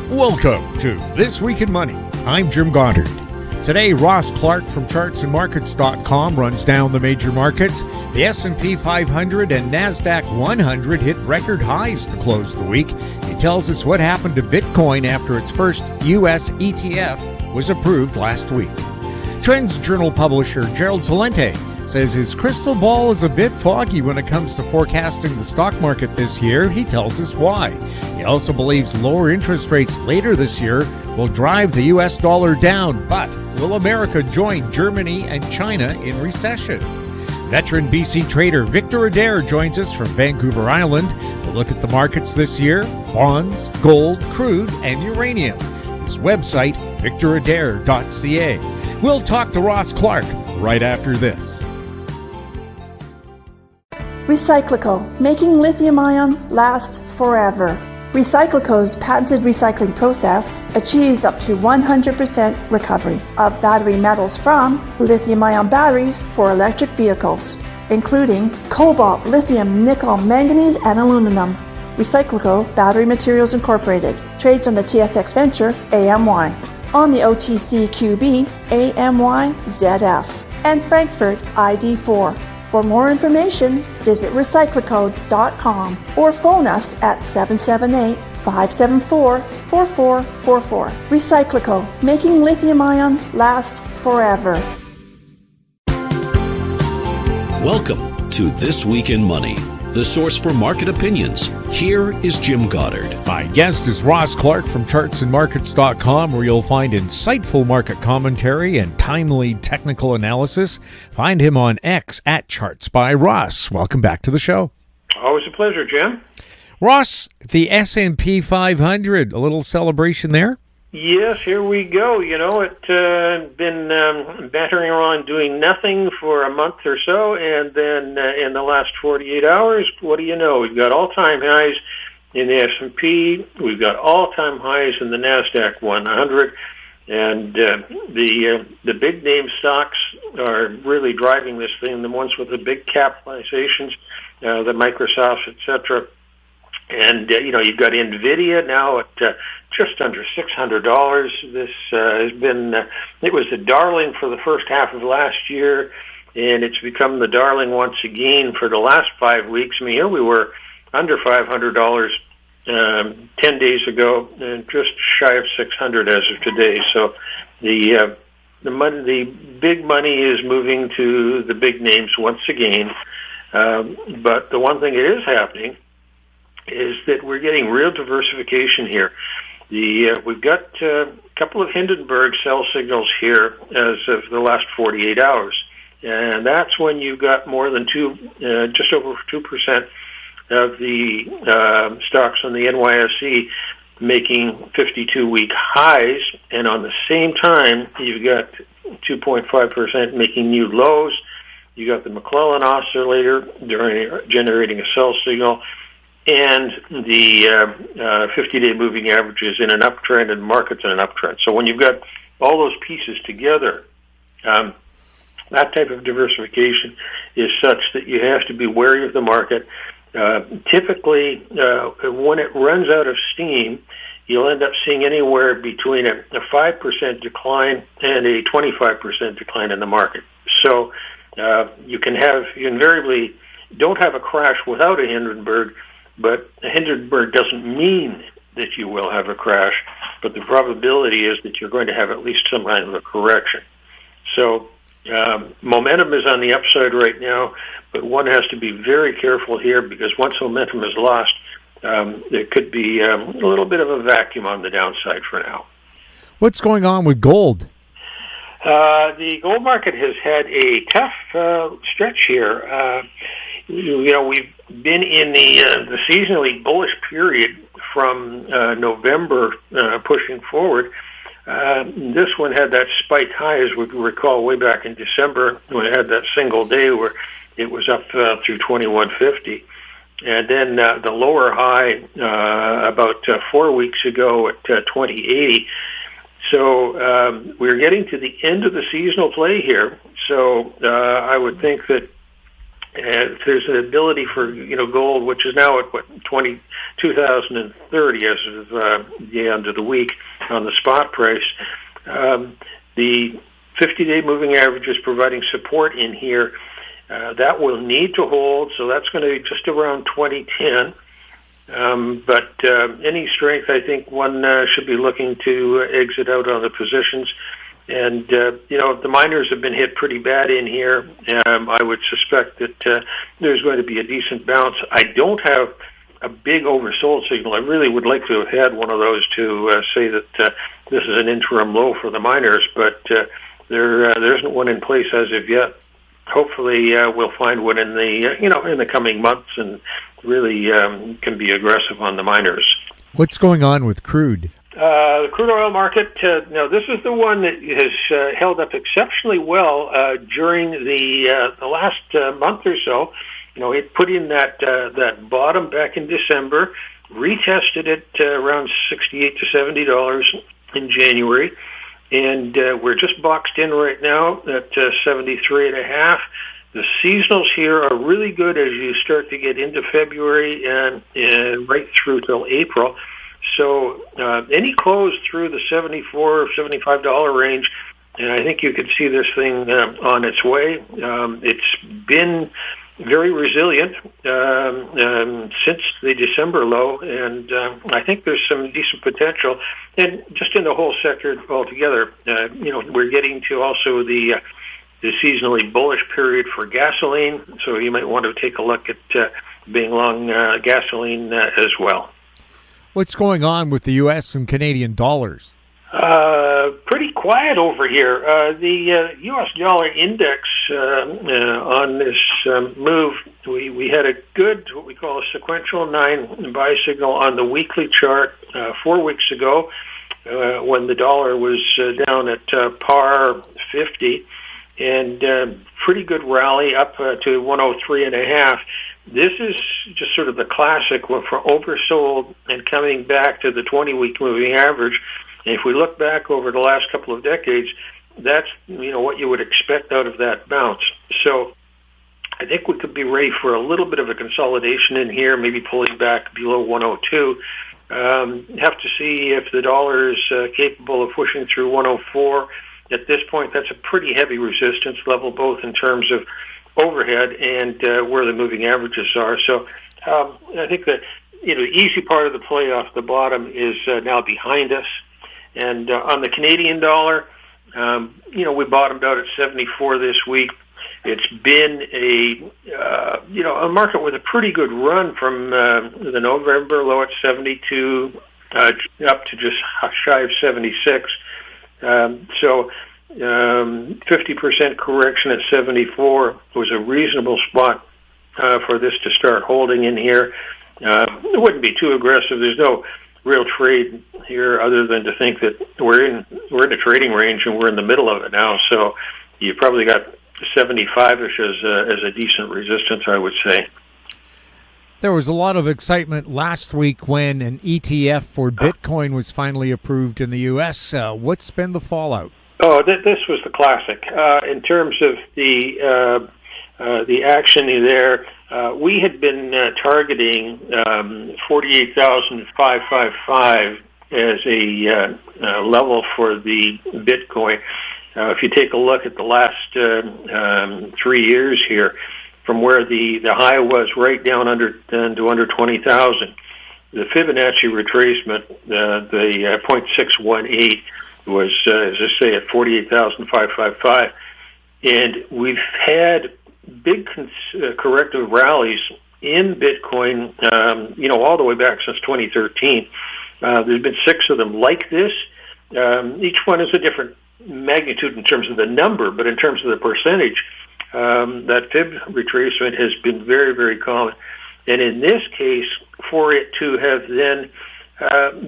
Welcome to This Week in Money. I'm Jim Goddard. Today, Ross Clark from Chartsandmarkets.com runs down the major markets. The S&P 500 and Nasdaq 100 hit record highs to close the week. He tells us what happened to Bitcoin after its first U.S. ETF was approved last week. Trends Journal publisher Gerald Celente says his crystal ball is a bit foggy when it comes to forecasting the stock market this year. He tells us why. He also believes lower interest rates later this year will drive the U.S. dollar down, but will America join Germany and China in recession? Veteran BC trader Victor Adair joins us from Vancouver Island to look at the markets this year: bonds, gold, crude, and uranium. His website, victoradair.ca. We'll talk to Ross Clark right after this. Recyclico, making lithium-ion last forever. Recyclico's patented recycling process achieves up to 100% recovery of battery metals from lithium-ion batteries for electric vehicles, including cobalt, lithium, nickel, manganese, and aluminum. Recyclico Battery Materials Incorporated trades on the TSX Venture AMY, on the OTCQB AMYZF, and Frankfurt ID4. For more information, visit recyclico.com or phone us at 778-574-4444. Recyclico, making lithium-ion last forever. Welcome to This Week in Money, the source for market opinions. Here is Jim Goddard. My guest is Ross Clark from Chartsandmarkets.com, where you'll find insightful market commentary and timely technical analysis. Find him on X at Charts by Ross. Welcome back to the show. Always a pleasure, Jim. Ross, the S&P 500, a little celebration there? Yes, here we go. You know, it's been battering around doing nothing for a month or so, and then in the last 48 hours, what do you know? We've got all-time highs in the S&P. We've got all-time highs in the Nasdaq 100, and the big-name stocks are really driving this thing, the ones with the big capitalizations, the Microsofts, etc. And, you've got NVIDIA now at just under $600. This has been, it was a darling for the first half of last year, and it's become the darling once again for the last 5 weeks. I mean, here we were under $500 10 days ago, and just shy of 600 as of today. So the big money is moving to the big names once again. But the one thing that is happening is that we're getting real diversification here. We've got a couple of Hindenburg sell signals here as of the last 48 hours, and that's when you've got more than just over 2% of the stocks on the NYSE making 52-week highs, and on the same time, you've got 2.5% making new lows. You got the McClellan oscillator generating a sell signal, and the 50-day moving average is in an uptrend and markets in an uptrend. So when you've got all those pieces together, that type of diversification is such that you have to be wary of the market. Typically, when it runs out of steam, you'll end up seeing anywhere between a 5% decline and a 25% decline in the market. So you invariably don't have a crash without a Hindenburg, but a Hindenburg doesn't mean that you will have a crash, but the probability is that you're going to have at least some kind of a correction. So momentum is on the upside right now, but one has to be very careful here, because once momentum is lost, there could be a little bit of a vacuum on the downside for now. What's going on with gold? The gold market has had a tough stretch here. We've been in the seasonally bullish period from November pushing forward. This one had that spike high, as we recall, way back in December, when it had that single day where it was up through 2150. And then the lower high about 4 weeks ago at 2080. So we're getting to the end of the seasonal play here. So I would think that if there's an ability for gold, which is now at 2030 as of the end of the week on the spot price, the 50-day moving average is providing support in here. That will need to hold, so that's going to be just around 2010. But any strength, I think one should be looking to exit out on the positions. And, the miners have been hit pretty bad in here. I would suspect that there's going to be a decent bounce. I don't have a big oversold signal. I really would like to have had one of those to say that this is an interim low for the miners, but there isn't one in place as of yet. Hopefully, we'll find one in the in the coming months, and really can be aggressive on the miners. What's going on with crude? The crude oil market. Now, this is the one that has held up exceptionally well during the last month or so. It put in that bottom back in December, retested it around $68 to $70 in January. And we're just boxed in right now at 73.5. The seasonals here are really good as you start to get into February and right through till April. So any close through the $74 or $75 range, and I think you could see this thing on its way. It's been very resilient since the December low, and I think there's some decent potential. And just in the whole sector altogether, we're getting to also the seasonally bullish period for gasoline, so you might want to take a look at being long gasoline as well. What's going on with the U.S. and Canadian dollars? Pretty quiet over here. The U.S. dollar index on this move, we had a good, what we call a sequential 9 buy signal on the weekly chart 4 weeks ago when the dollar was down at par 50, and pretty good rally up to 103.5. This is just sort of the classic for oversold and coming back to the 20-week moving average. And if we look back over the last couple of decades, that's what you would expect out of that bounce. So I think we could be ready for a little bit of a consolidation in here, maybe pulling back below 102. Have to see if the dollar is capable of pushing through 104. At this point, that's a pretty heavy resistance level, both in terms of overhead and where the moving averages are. So I think that the easy part of the play off the bottom is now behind us. And on the Canadian dollar, we bottomed out at 74 this week. It's been a market with a pretty good run from the November low at 72 up to just shy of 76. So 50% correction at 74 was a reasonable spot for this to start holding in here. It wouldn't be too aggressive. There's no real trade here other than to think that we're in a trading range and we're in the middle of it now. So you probably got 75-ish as a decent resistance, I would say. There was a lot of excitement last week when an ETF for Bitcoin was finally approved in the U.S. What's been the fallout? Oh, this was the classic. In terms of the action there, we had been targeting 48,555 as a level for the Bitcoin. If you take a look at the last 3 years here, from where the high was right down to under 20,000, the Fibonacci retracement, the 0.618 was, as I say, at 48,555, and we've had big corrective rallies in Bitcoin, all the way back since 2013. There's been 6 of them like this. Each one is a different magnitude in terms of the number, but in terms of the percentage, that fib retracement has been very, very common. And in this case, for it to have then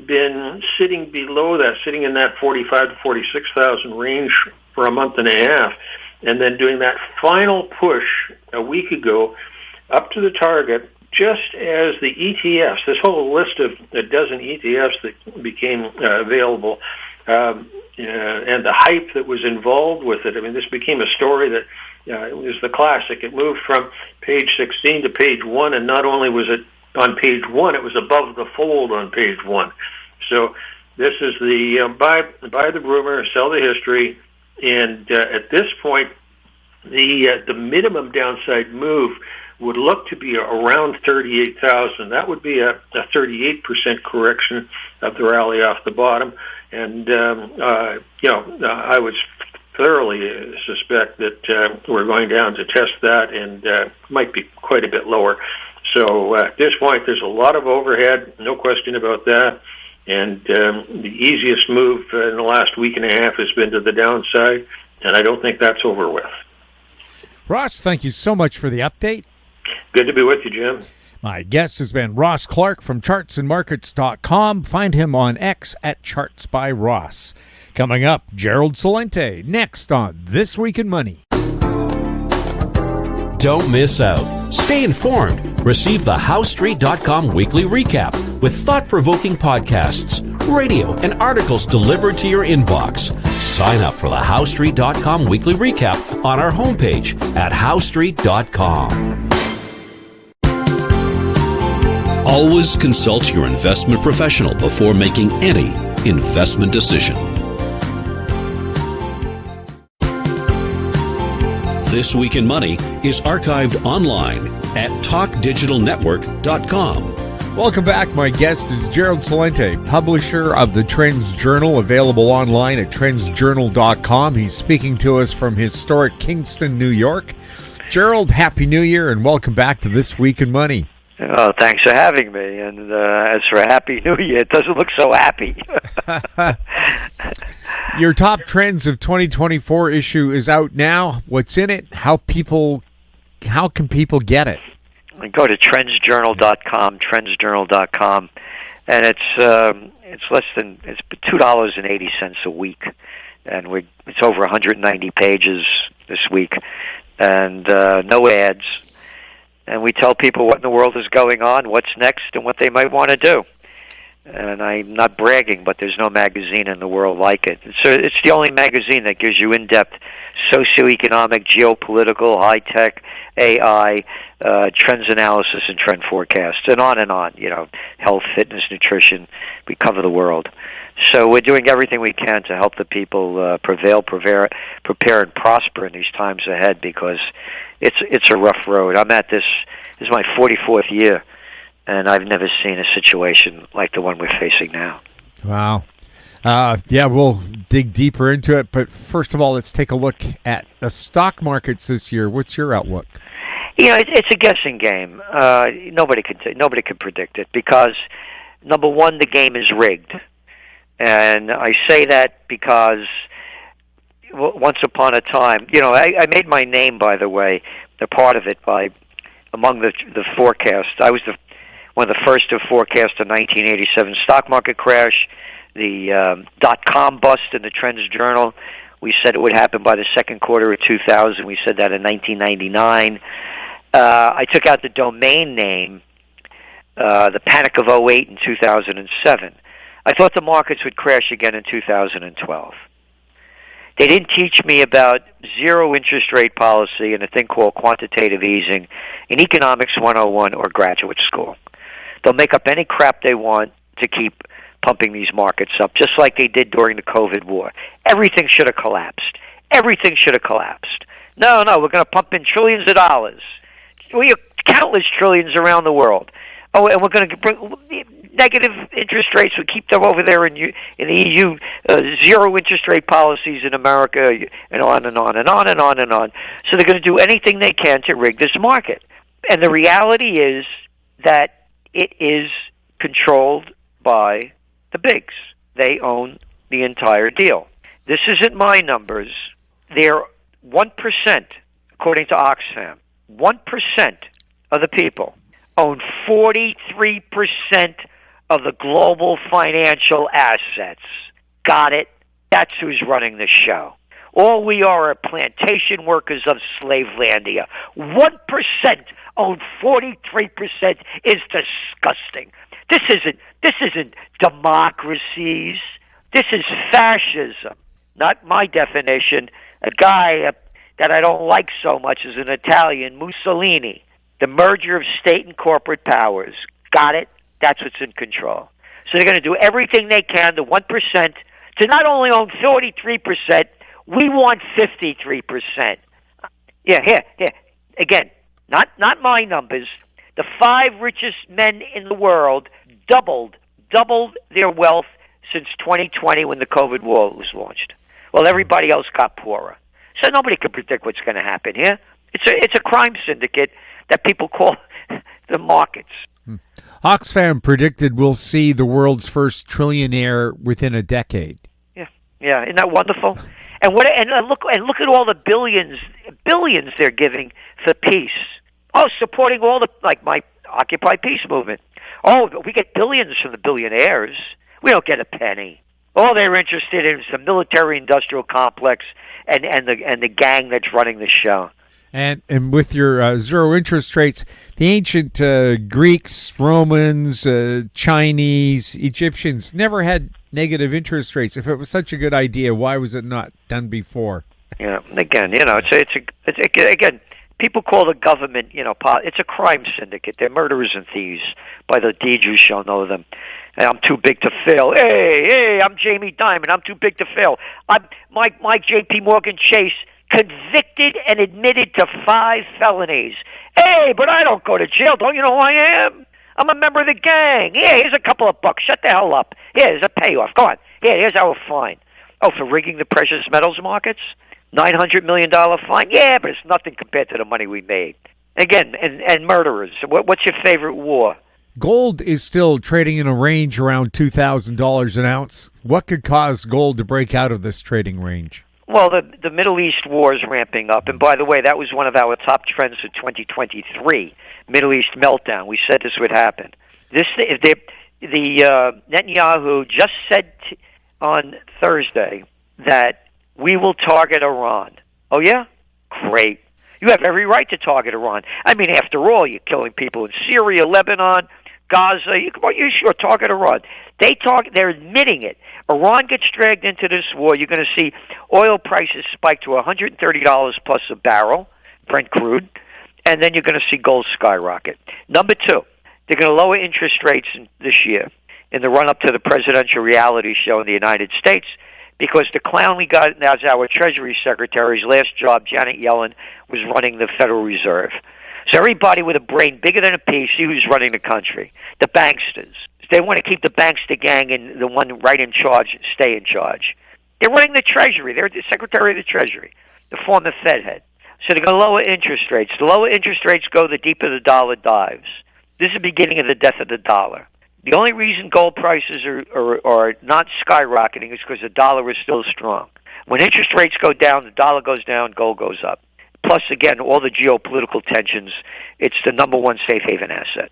been sitting below that, sitting in that 45 to 46,000 range for a month and a half, and then doing that final push a week ago up to the target, just as the ETFs, this whole list of a dozen ETFs that became available, and the hype that was involved with it. I mean, this became a story that it was the classic. It moved from page 16 to page 1, and not only was it on page 1, it was above the fold on page 1. So this is the buy the rumor, sell the history, and at this point, the minimum downside move would look to be around 38,000. That would be a 38% correction of the rally off the bottom, and I would thoroughly suspect that we're going down to test that, and might be quite a bit lower. So at this point, there's a lot of overhead, no question about that. And the easiest move in the last week and a half has been to the downside, and I don't think that's over with. Ross, thank you so much for the update. Good to be with you, Jim. My guest has been Ross Clark from chartsandmarkets.com. Find him on X at ChartsByRoss. Coming up, Gerald Celente, next on This Week in Money. Don't miss out. Stay informed. Receive the HowStreet.com weekly recap with thought-provoking podcasts, radio, and articles delivered to your inbox. Sign up for the HowStreet.com weekly recap on our homepage at HowStreet.com. Always consult your investment professional before making any investment decision. This Week in Money is archived online at talkdigitalnetwork.com. Welcome back. My guest is Gerald Celente, publisher of the Trends Journal, available online at trendsjournal.com. He's speaking to us from historic Kingston, New York. Gerald, Happy New Year, and welcome back to This Week in Money. Oh, thanks for having me. And as for Happy New Year, it doesn't look so happy. Your top trends of 2024 issue is out now. What's in it? How can people get it? Go to trendsjournal.com, trendsjournal.com, and it's $2.80 a week, and it's over 190 pages this week, and no ads. And we tell people what in the world is going on, what's next, and what they might want to do. And I'm not bragging, but there's no magazine in the world like it. It's the only magazine that gives you in-depth socioeconomic, geopolitical, high-tech, AI, trends analysis, and trend forecasts, and on, health, fitness, nutrition. We cover the world. So we're doing everything we can to help the people prevail, prepare, and prosper in these times ahead, because it's a rough road. This is my 44th year, and I've never seen a situation like the one we're facing now. Wow. We'll dig deeper into it, but first of all, let's take a look at the stock markets this year. What's your outlook? It's a guessing game. Nobody can predict it, because number one, the game is rigged. And I say that because once upon a time, I made my name, by the way, a part of it among the forecasts. I was one of the first to forecast the 1987 stock market crash, the .com bust in the Trends Journal. We said it would happen by the second quarter of 2000. We said that in 1999. I took out the domain name, the Panic of 08 in 2007. I thought the markets would crash again in 2012. They didn't teach me about zero interest rate policy and a thing called quantitative easing in Economics 101 or graduate school. They'll make up any crap they want to keep pumping these markets up, just like they did during the COVID war. Everything should have collapsed. Everything should have collapsed. No, we're going to pump in trillions of dollars. We have countless trillions around the world. Oh, and we're going to bring negative interest rates. We keep them over there in the EU. Zero interest rate policies in America, and on and on and on and on and on. So they're going to do anything they can to rig this market. And the reality is that it is controlled by the bigs. They own the entire deal. This isn't my numbers. They're 1%, according to Oxfam. 1% of the people own 43% of the global financial assets. Got it? That's who's running the show. All we are plantation workers of Slavelandia. 1% own 43% is disgusting. This isn't democracies. This is fascism. not my definition. A guy that I don't like so much is an Italian, Mussolini. The merger of state and corporate powers. Got it? That's what's in control. So they're going to do everything they can, the 1%, to not only own 43%, we want 53%. Yeah, here. Again, not my numbers. The 5 richest men in the world doubled their wealth since 2020 when the COVID war was launched. Well, everybody else got poorer. So nobody can predict what's going to happen here. It's a crime syndicate that people call the markets. Oxfam predicted we'll see the world's first trillionaire within a decade. Yeah, isn't that wonderful? And look at all the billions they're giving for peace. Oh, supporting all like my Occupy Peace movement. Oh, we get billions from the billionaires. We don't get a penny. All they're interested in is the military-industrial complex and the gang that's running the show. And with your zero interest rates, the ancient Greeks, Romans, Chinese, Egyptians never had negative interest rates. If it was such a good idea, why was it not done before? Yeah, again, again, people call the government, it's a crime syndicate. They're murderers and thieves. By the deeds you shall know them. And I'm too big to fail. Hey, I'm Jamie Dimon. I'm too big to fail. I'm Mike J.P. Morgan Chase, convicted and admitted to 5 felonies. Hey, but I don't go to jail. Don't you know who I am? I'm a member of the gang. Yeah, here's a couple of bucks. Shut the hell up. Here's a payoff. Go on. Yeah, here's our fine. Oh, for rigging the precious metals markets? $900 million fine? Yeah, but it's nothing compared to the money we made. Again, and murderers. What's your favorite war? Gold is still trading in a range around $2,000 an ounce. What could cause gold to break out of this trading range? Well, the Middle East war is ramping up. And by the way, that was one of our top trends for 2023, Middle East meltdown. We said this would happen. Netanyahu just said on Thursday that we will target Iran. Oh, yeah? Great. You have every right to target Iran. I mean, after all, you're killing people in Syria, Lebanon, Gaza. You sure target Iran. They're admitting it. Iran gets dragged into this war. You're going to see oil prices spike to $130 plus a barrel, Brent crude, and then you're going to see gold skyrocket. Number 2, they're going to lower interest rates this year in the run-up to the presidential reality show in the United States, because the clown we got as our Treasury Secretary's last job, Janet Yellen, was running the Federal Reserve. So everybody with a brain bigger than a pea, see who's running the country. The banksters. They want to keep the bankster gang and the one right in charge stay in charge. They're running the Treasury. They're the Secretary of the Treasury, the former Fed head. So they're going to lower interest rates. The lower interest rates go, the deeper the dollar dives. This is the beginning of the death of the dollar. The only reason gold prices are not skyrocketing is because the dollar is still strong. When interest rates go down, the dollar goes down, gold goes up. Plus, again, all the geopolitical tensions, it's the number one safe haven asset.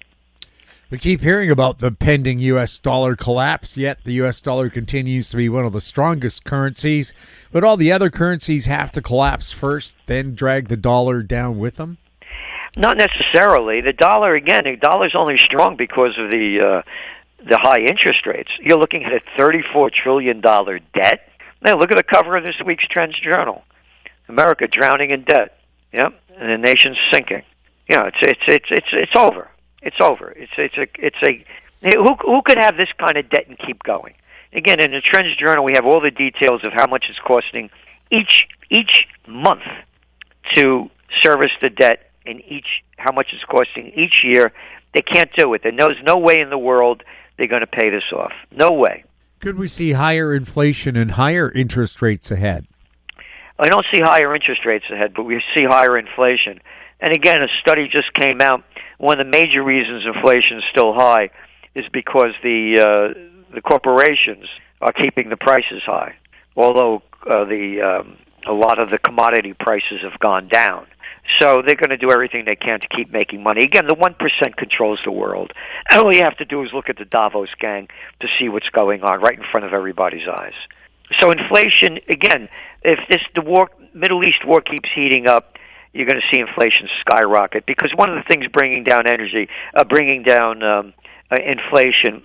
We keep hearing about the pending U.S. dollar collapse, yet the U.S. dollar continues to be one of the strongest currencies. But all the other currencies have to collapse first, then drag the dollar down with them? Not necessarily. The dollar's only strong because of the high interest rates. You're looking at a $34 trillion debt. Now, look at the cover of this week's Trends Journal. America drowning in debt. Yeah, and the nation's sinking. Yeah, it's over. It's over. Who could have this kind of debt and keep going? Again, in the Trends Journal, we have all the details of how much it's costing each month to service the debt, and how much it's costing each year. They can't do it. There's no way in the world they're going to pay this off. No way. Could we see higher inflation and higher interest rates ahead? I don't see higher interest rates ahead, but we see higher inflation. And again, a study just came out. One of the major reasons inflation is still high is because the corporations are keeping the prices high, although a lot of the commodity prices have gone down. So they're going to do everything they can to keep making money. Again, the 1% controls the world. And all you have to do is look at the Davos gang to see what's going on right in front of everybody's eyes. So inflation, again, if the Middle East war keeps heating up, you're going to see inflation skyrocket, because one of the things bringing down inflation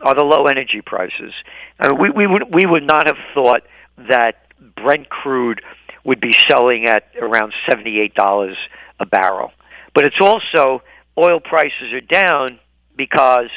are the low energy prices. I mean, we would not have thought that Brent crude would be selling at around $78 a barrel. But it's also oil prices are down because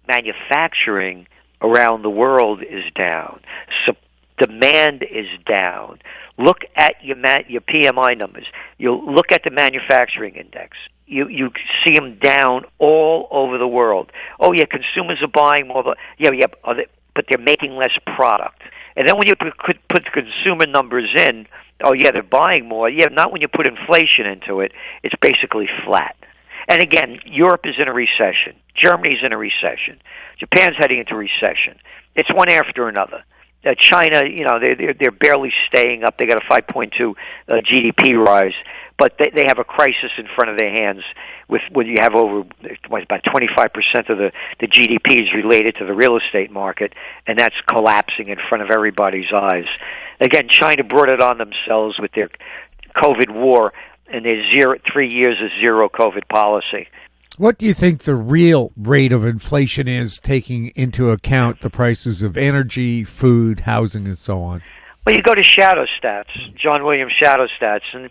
manufacturing around the world is down. So demand is down. Look at your PMI numbers. You look at the manufacturing index. You see them down all over the world. Oh yeah, consumers are buying more. But they're making less product. And then when you put consumer numbers in, oh yeah, they're buying more. Yeah, not when you put inflation into it. It's basically flat. And again, Europe is in a recession. Germany's in a recession. Japan's heading into recession. It's one after another. China, they're barely staying up. They got a 5.2 GDP rise, but they have a crisis in front of their hands. With when you have over about 25% of the GDP is related to the real estate market, and that's collapsing in front of everybody's eyes. Again, China brought it on themselves with their COVID war and their 3 years of zero COVID policy. What do you think the real rate of inflation is, taking into account the prices of energy, food, housing, and so on? Well, you go to Shadow Stats, John Williams Shadow Stats, and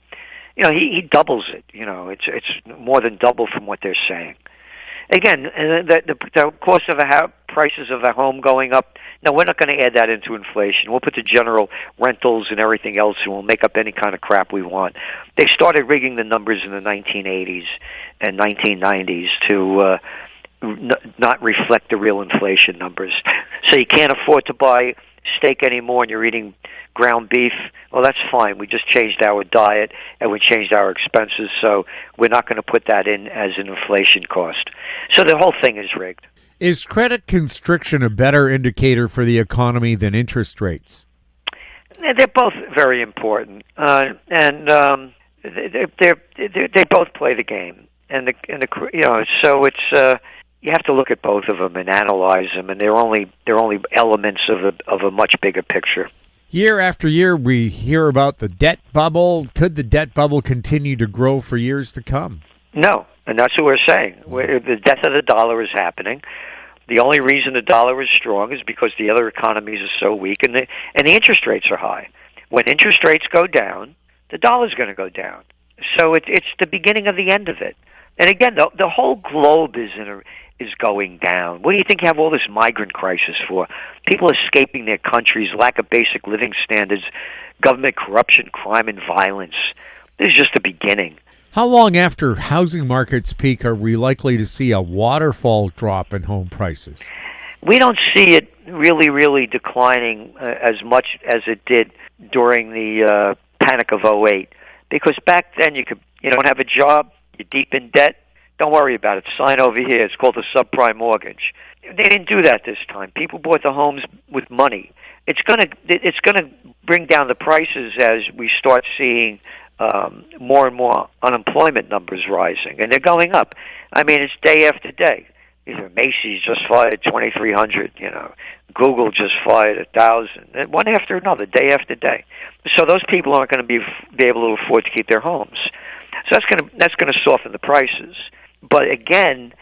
he doubles it. It's more than double from what they're saying. Again, the cost of prices of a home going up. No, we're not going to add that into inflation. We'll put the general rentals and everything else, and we'll make up any kind of crap we want. They started rigging the numbers in the 1980s and 1990s to not reflect the real inflation numbers. So you can't afford to buy steak anymore and you're eating ground beef. Well, that's fine. We just changed our diet and we changed our expenses, so we're not going to put that in as an inflation cost. So the whole thing is rigged. Is credit constriction a better indicator for the economy than interest rates? They're both very important, and they both play the game, so it's you have to look at both of them and analyze them, and they're only elements of a much bigger picture. Year after year, we hear about the debt bubble. Could the debt bubble continue to grow for years to come? No, and that's what we're saying. The death of the dollar is happening. The only reason the dollar is strong is because the other economies are so weak, and the interest rates are high. When interest rates go down, the dollar's going to go down. So it's the beginning of the end of it. And again, the whole globe is going down. What do you think you have all this migrant crisis for? People escaping their countries, lack of basic living standards, government corruption, crime, and violence. This is just the beginning. How long after housing markets peak are we likely to see a waterfall drop in home prices? We don't see it really declining as much as it did during the panic of '08. Because back then you don't have a job, you're deep in debt, don't worry about it. Sign over here. It's called a subprime mortgage. They didn't do that this time. People bought the homes with money. It's gonna bring down the prices as we start seeing more and more unemployment numbers rising, and they're going up. I mean, it's day after day. Macy's just fired 2,300. Google just fired 1,000. One after another, day after day. So those people aren't going to be able to afford to keep their homes. So that's going to soften the prices. But again,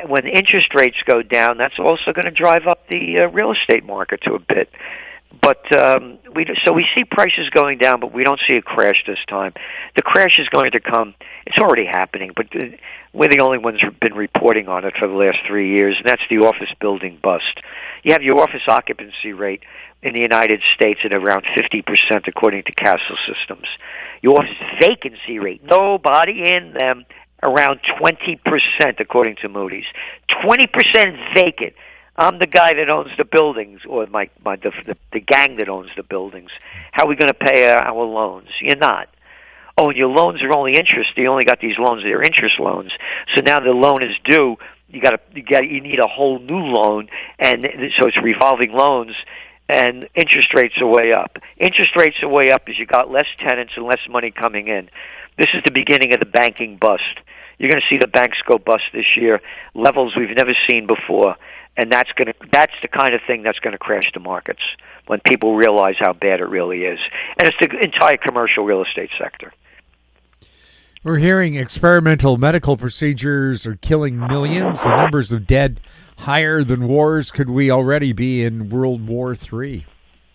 when interest rates go down, that's also going to drive up the real estate market to a bit. But we see prices going down, but we don't see a crash this time. The crash is going to come. It's already happening, but we're the only ones who've been reporting on it for the last 3 years, and that's the office building bust. You have your office occupancy rate in the United States at around 50%, according to Castle Systems. Your office vacancy rate, nobody in them, around 20%, according to Moody's. 20% vacant. I'm the guy that owns the buildings, or the gang that owns the buildings. How are we going to pay our loans? You're not. Oh, and your loans are only interest. You only got these loans; they're interest loans. So now the loan is due. You need a whole new loan, and so it's revolving loans. And interest rates are way up. Interest rates are way up as you got less tenants and less money coming in. This is the beginning of the banking bust. You're going to see the banks go bust this year, levels we've never seen before. And that's the kind of thing that's going to crash the markets when people realize how bad it really is. And it's the entire commercial real estate sector. We're hearing experimental medical procedures are killing millions. The numbers of dead higher than wars. Could we already be in World War III?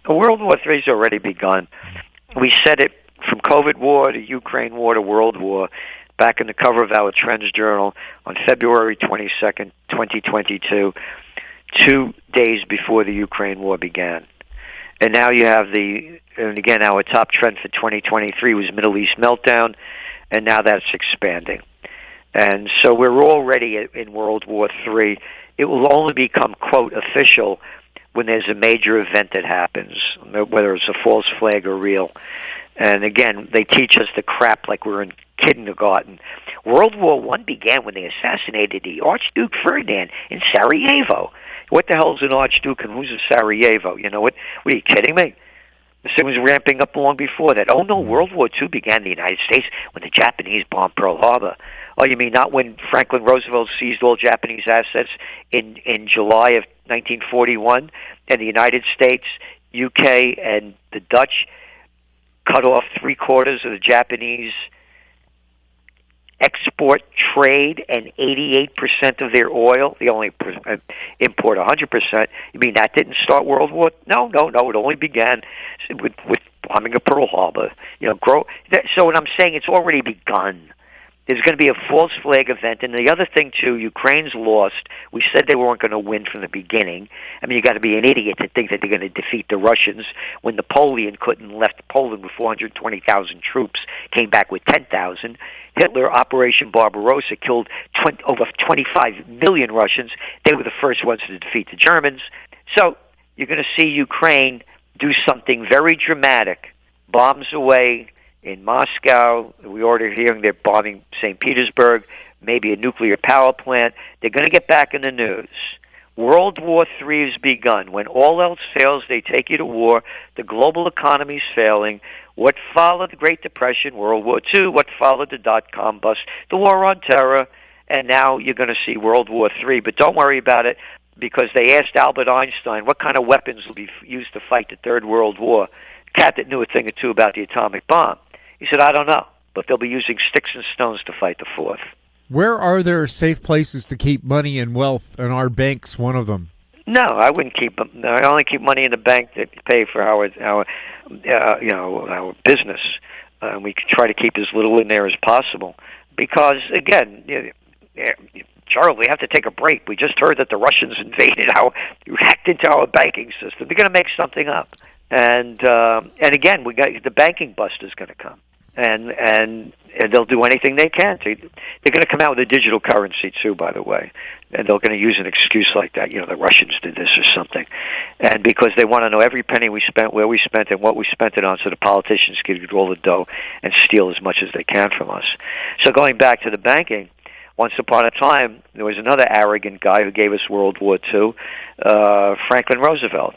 World War III has already begun. we said it from COVID war to Ukraine war to World War, back in the cover of our Trends Journal on February 22nd, 2022, 2 days before the Ukraine war began. And now you have and again, our top trend for 2023 was Middle East meltdown, and now that's expanding. And so we're already in World War III. It will only become, quote, official when there's a major event that happens, whether it's a false flag or real. And again, they teach us the crap like we're in kindergarten. World War I began when they assassinated the Archduke Ferdinand in Sarajevo. What the hell's an Archduke and who's a Sarajevo? You know what? What are you kidding me? This thing was ramping up long before that. Oh, no, World War II began in the United States when the Japanese bombed Pearl Harbor. Oh, you mean not when Franklin Roosevelt seized all Japanese assets in July of 1941, and the United States, UK, and the Dutch cut off 3/4 of the Japanese export trade and 88% of their oil? They only import 100%. You mean that didn't start World War? No. It only began with bombing of Pearl Harbor. So what I'm saying, it's already begun. There's going to be a false flag event. And the other thing, too, Ukraine's lost. We said they weren't going to win from the beginning. I mean, you got to be an idiot to think that they're going to defeat the Russians when Napoleon left Poland with 420,000 troops, came back with 10,000. Hitler, Operation Barbarossa, killed over 25 million Russians. They were the first ones to defeat the Germans. So you're going to see Ukraine do something very dramatic. Bombs away in Moscow. We already hearing they're bombing St. Petersburg, maybe a nuclear power plant. They're going to get back in the news. World War III has begun. When all else fails, they take you to war. The global economy's failing. What followed the Great Depression, World War II, what followed the dot-com bust, the war on terror, and now you're going to see World War III. But don't worry about it, because they asked Albert Einstein what kind of weapons will be used to fight the Third World War. Cat that knew a thing or two about the atomic bomb. He said, I don't know, but they'll be using sticks and stones to fight the fourth. Where are there safe places to keep money and wealth, and are banks one of them? No, I wouldn't keep them. I only keep money in the bank that pay for our business. We try to keep as little in there as possible because, again, Charlie, we have to take a break. We just heard that the Russians hacked into our banking system. They're going to make something up. And again, we got the banking bust is going to come, and they'll do anything they can. They're going to come out with a digital currency too, by the way, and they're going to use an excuse like that. The Russians did this or something, and because they want to know every penny we spent, where we spent, and what we spent it on, so the politicians can get all the dough and steal as much as they can from us. So going back to the banking. Once upon a time, there was another arrogant guy who gave us World War II, Franklin Roosevelt.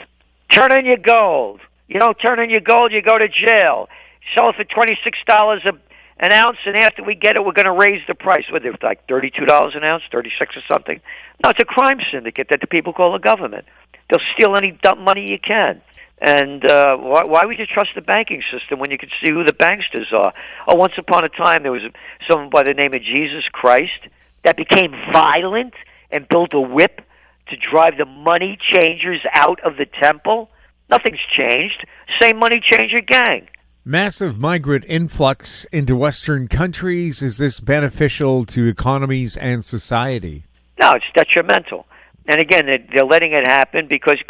Turn in your gold. You don't turn in your gold, you go to jail. Sell it for $26 an ounce, and after we get it, we're going to raise the price. What, it was like $32 an ounce, 36 or something? No, it's a crime syndicate that the people call the government. They'll steal any dump money you can. And why would you trust the banking system when you can see who the banksters are? Oh, once upon a time, there was someone by the name of Jesus Christ that became violent and built a whip to drive the money changers out of the temple. Nothing's changed. Same money changer gang. Massive migrant influx into Western countries. Is this beneficial to economies and society? No, it's detrimental. And again, they're letting it happen because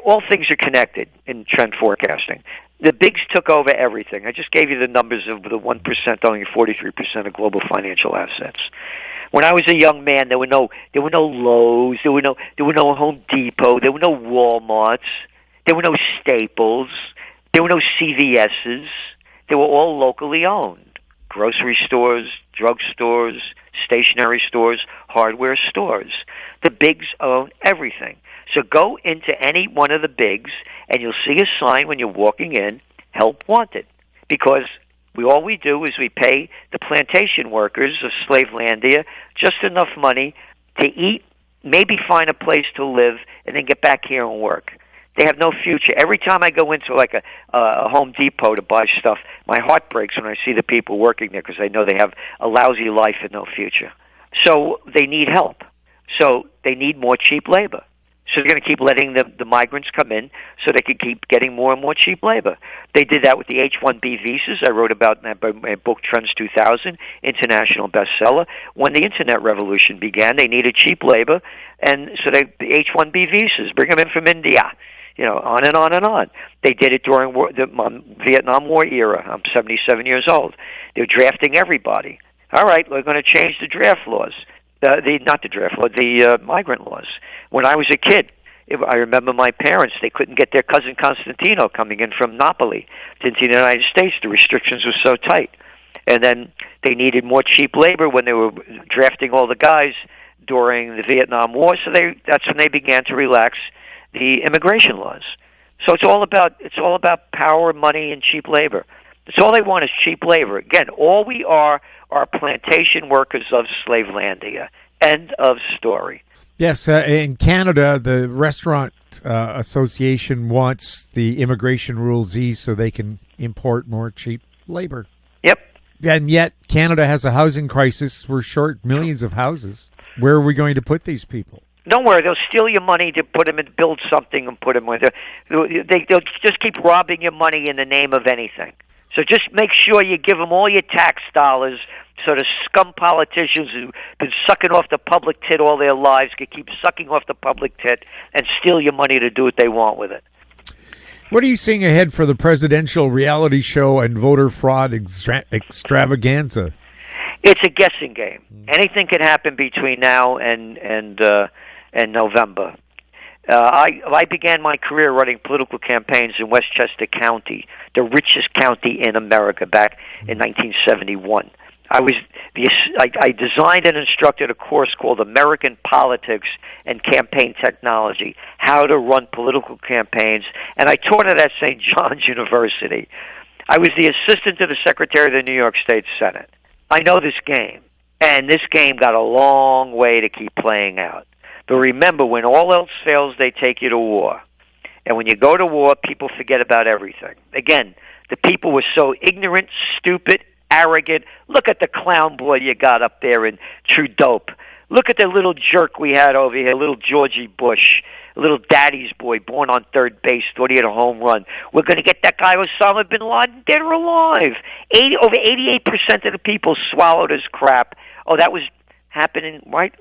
all things are connected in trend forecasting. The bigs took over everything. I just gave you the numbers of the 1% owning 43% of global financial assets. When I was a young man, there were no Lowe's, there were no Home Depot, there were no Walmarts, there were no Staples, there were no CVS's. They were all locally owned. Grocery stores, drugstores, stationery stores, hardware stores. The bigs own everything. So go into any one of the bigs, and you'll see a sign when you're walking in, help wanted. Because all we do is we pay the plantation workers of Slavelandia just enough money to eat, maybe find a place to live, and then get back here and work. They have no future. Every time I go into like a Home Depot to buy stuff, my heart breaks when I see the people working there because I know they have a lousy life and no future. So they need help. So they need more cheap labor. So they're going to keep letting the migrants come in so they can keep getting more and more cheap labor. They did that with the H-1B visas. I wrote about that in my book, Trends 2000, international bestseller. When the Internet revolution began, they needed cheap labor, and so the H-1B visas, bring them in from India, on and on and on. They did it during the Vietnam War era. I'm 77 years old. They're drafting everybody. All right, we're going to change the draft laws. The migrant laws. When I was a kid, I remember my parents, they couldn't get their cousin Constantino coming in from Napoli into the United States. The restrictions were so tight. And then they needed more cheap labor when they were drafting all the guys during the Vietnam War, so that's when they began to relax the immigration laws. So it's all about power, money, and cheap labor. That's all they want is cheap labor. Again, all we are plantation workers of Slavelandia. End of story. Yes, in Canada, the Restaurant Association wants the immigration rules eased so they can import more cheap labor. Yep. And yet, Canada has a housing crisis. We're short millions of houses. Where are we going to put these people? Don't worry, they'll steal your money to put them in, build something and put them with it. They'll just keep robbing your money in the name of anything. So just make sure you give them all your tax dollars so the scum politicians who've been sucking off the public tit all their lives can keep sucking off the public tit and steal your money to do what they want with it. What are you seeing ahead for the presidential reality show and voter fraud extravaganza? It's a guessing game. Anything can happen between now and November. I began my career running political campaigns in Westchester County, the richest county in America, back in 1971. I designed and instructed a course called American Politics and Campaign Technology, how to run political campaigns, and I taught it at St. John's University. I was the assistant to the Secretary of the New York State Senate. I know this game, and this game got a long way to keep playing out. But remember, when all else fails, they take you to war. And when you go to war, people forget about everything. Again, the people were so ignorant, stupid, arrogant. Look at the clown boy you got up there in Trudeau. Look at the little jerk we had over here, little Georgie Bush, little daddy's boy born on third base, thought he had a home run. We're going to get that guy Osama bin Laden dead or alive. Over 88% of the people swallowed his crap. Oh, that was happening right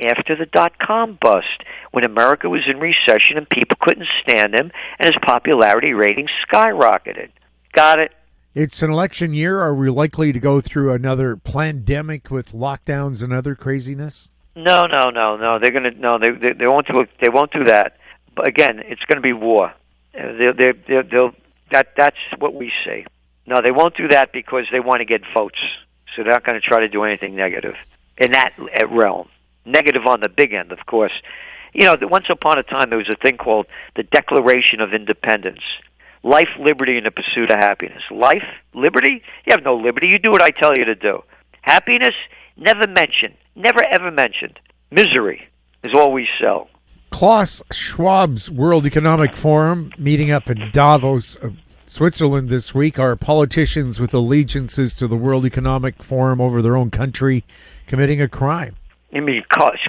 after the dot-com bust, when America was in recession and people couldn't stand him, and his popularity ratings skyrocketed. Got it? It's an election year. Are we likely to go through another pandemic with lockdowns and other craziness? No. They're going to they won't do that. But again, it's going to be war. That's what we see. No, they won't do that because they want to get votes. So they're not going to try to do anything negative in that realm. Negative on the big end, of course. Once upon a time, there was a thing called the Declaration of Independence. Life, liberty, and the pursuit of happiness. Life, liberty? You have no liberty. You do what I tell you to do. Happiness? Never mentioned. Never, ever mentioned. Misery is all we sell. Klaus Schwab's World Economic Forum meeting up in Davos, Switzerland this week. Are politicians with allegiances to the World Economic Forum over their own country committing a crime? You mean Klaus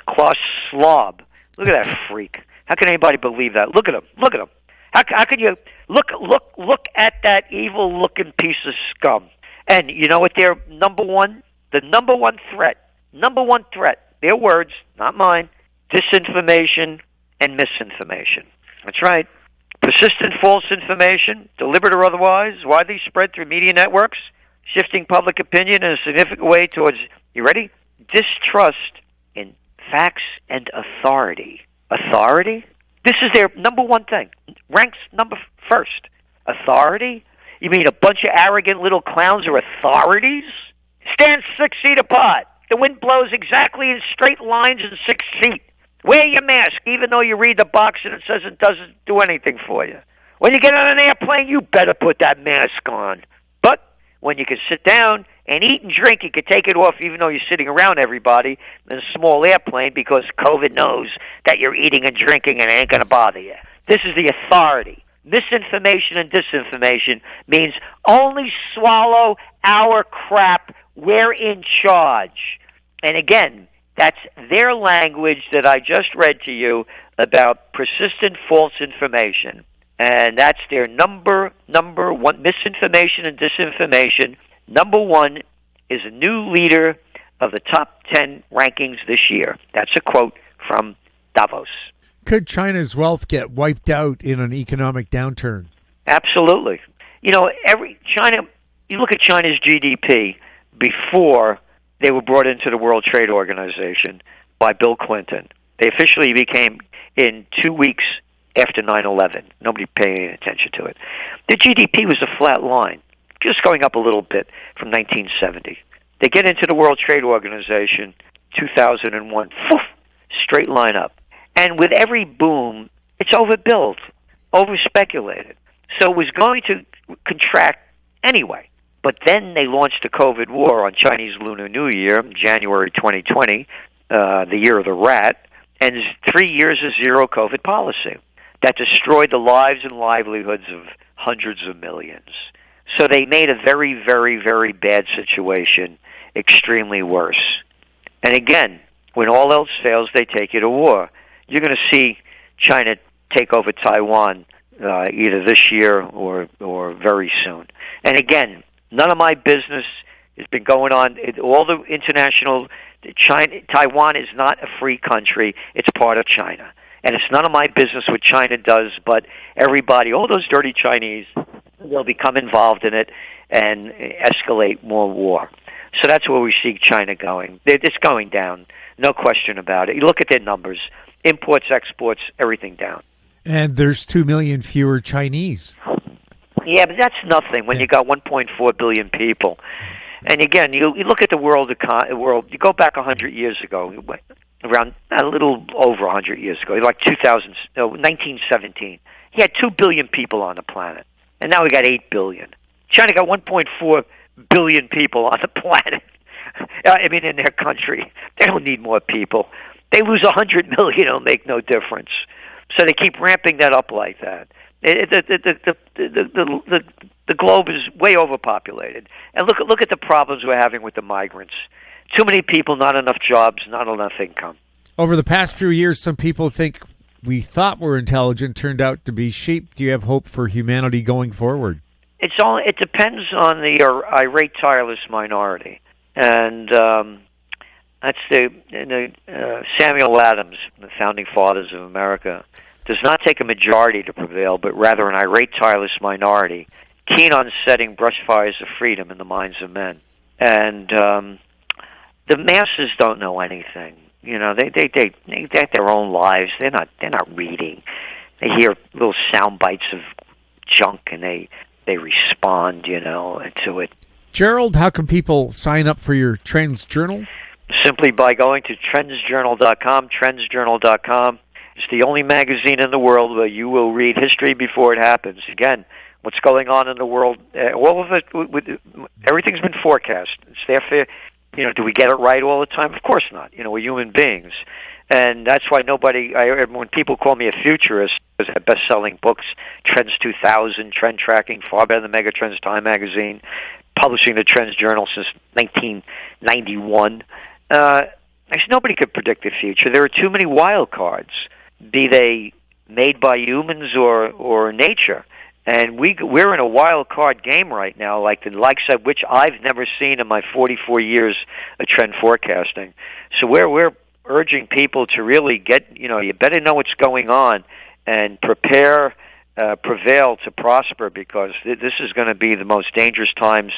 Schwab? Look at that freak. How can anybody believe that? Look at him. How can you look at that evil-looking piece of scum? And you know what their number one threat, their words, not mine, disinformation and misinformation. That's right. Persistent false information, deliberate or otherwise, widely spread through media networks, shifting public opinion in a significant way towards, you ready? Distrust in facts and authority. Authority? This is their number one thing. Ranks number first. Authority? You mean a bunch of arrogant little clowns are authorities? Stand 6 feet apart. The wind blows exactly in straight lines in 6 feet. Wear your mask, even though you read the box and it says it doesn't do anything for you. When you get on an airplane, you better put that mask on. But when you can sit down and eat and drink, you can take it off even though you're sitting around everybody in a small airplane because COVID knows that you're eating and drinking and it ain't going to bother you. This is the authority. Misinformation and disinformation means only swallow our crap. We're in charge. And again, that's their language that I just read to you. about persistent false information, and that's their number one, misinformation and disinformation. Number one is a new leader of the top 10 rankings this year. That's a quote from Davos. Could China's wealth get wiped out in an economic downturn? Absolutely. You know, you look at China's GDP before they were brought into the World Trade Organization by Bill Clinton. They officially became in 2 weeks after 9/11. Nobody paid any attention to it. The GDP was a flat line, just going up a little bit from 1970. They get into the World Trade Organization, 2001, straight line up. And with every boom, it's overbuilt, overspeculated. So it was going to contract anyway. But then they launched the COVID war on Chinese Lunar New Year, January 2020, the year of the rat, and 3 years of zero COVID policy that destroyed the lives and livelihoods of hundreds of millions. So they made a very, very, very bad situation extremely worse. And again, when all else fails, they take you to war. You're going to see China take over Taiwan either this year or very soon. And again, none of my business has been going on. All the international Taiwan is not a free country. It's part of China. And it's none of my business what China does, but everybody, all those dirty Chinese, they'll become involved in it and escalate more war. So that's where we see China going. It's going down, no question about it. You look at their numbers, imports, exports, everything down. And there's 2 million fewer Chinese. Yeah, but that's nothing when you got 1.4 billion people. And again, you look at the world, you go back 100 years ago, around a little over 100 years ago, like 1917. He had 2 billion people on the planet, and now we got 8 billion. China got 1.4 billion people on the planet. I mean, in their country. They don't need more people. They lose 100 million, it'll make no difference. So they keep ramping that up like that. The globe is way overpopulated. And look at the problems we're having with the migrants. Too many people, not enough jobs, not enough income. Over the past few years, some people think we thought were intelligent turned out to be sheep. Do you have hope for humanity going forward? It depends on the irate, tireless minority. And that's Samuel Adams, the founding fathers of America, does not take a majority to prevail, but rather an irate, tireless minority, keen on setting brush fires of freedom in the minds of men. And the masses don't know anything. You know, they have their own lives. They're not reading. They hear little sound bites of junk, and they respond, to it. Gerald, how can people sign up for your Trends Journal? Simply by going to trendsjournal.com, trendsjournal.com. It's the only magazine in the world where you will read history before it happens. Again, what's going on in the world, all of it, everything's been forecast. It's there for, do we get it right all the time? Of course not. We're human beings. And that's why when people call me a futurist, because I have best-selling books, Trends 2000, Trend Tracking, far better than Megatrends Time Magazine, publishing the Trends Journal since 1991. Nobody could predict the future. There are too many wild cards, be they made by humans or nature. And we're in a wild card game right now, like the likes of which I've never seen in my 44 years of trend forecasting. So we're urging people to really you better know what's going on and prevail to prosper, because this is going to be the most dangerous times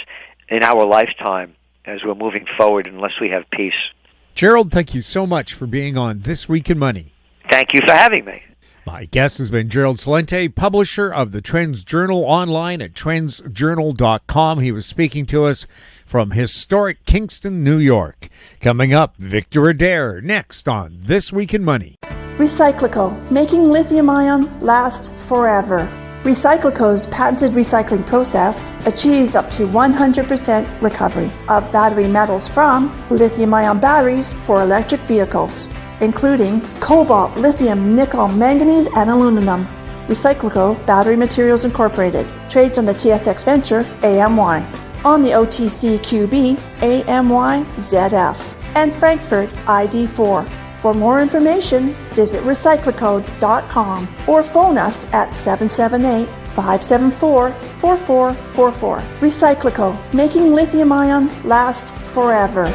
in our lifetime as we're moving forward unless we have peace. Gerald, thank you so much for being on This Week in Money. Thank you for having me. My guest has been Gerald Celente, publisher of the Trends Journal, online at trendsjournal.com. He was speaking to us from historic Kingston, New York. Coming up, Victor Adair, next on This Week in Money. Recyclico, making lithium-ion last forever. Recyclico's patented recycling process achieves up to 100% recovery of battery metals from lithium-ion batteries for electric vehicles, including cobalt, lithium, nickel, manganese, and aluminum. Recyclico Battery Materials Incorporated trades on the TSX Venture AMY, on the OTCQB AMYZF, and Frankfurt ID4. For more information, visit Recyclicode.com or phone us at 778-574-4444. Recyclico, making lithium-ion last forever.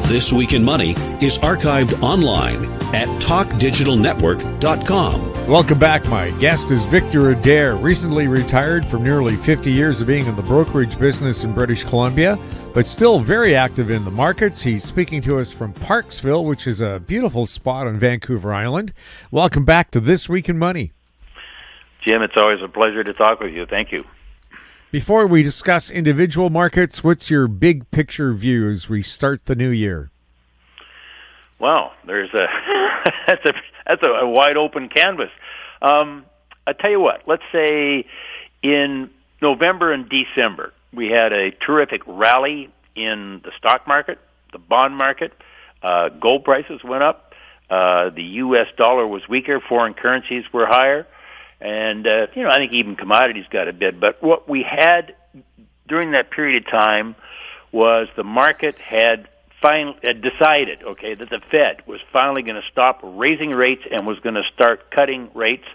This Week in Money is archived online at talkdigitalnetwork.com. Welcome back. My guest is Victor Adair, recently retired from nearly 50 years of being in the brokerage business in British Columbia, but still very active in the markets. He's speaking to us from Parksville, which is a beautiful spot on Vancouver Island. Welcome back to This Week in Money. Jim, it's always a pleasure to talk with you. Thank you. Before we discuss individual markets, what's your big picture view as we start the new year? Well, there's that's a wide open canvas. I tell you what, let's say in November and December, we had a terrific rally in the stock market, the bond market. Gold prices went up. The U.S. dollar was weaker. Foreign currencies were higher. And, I think even commodities got a bit. But what we had during that period of time was the market had decided, that the Fed was finally going to stop raising rates and was going to start cutting rates.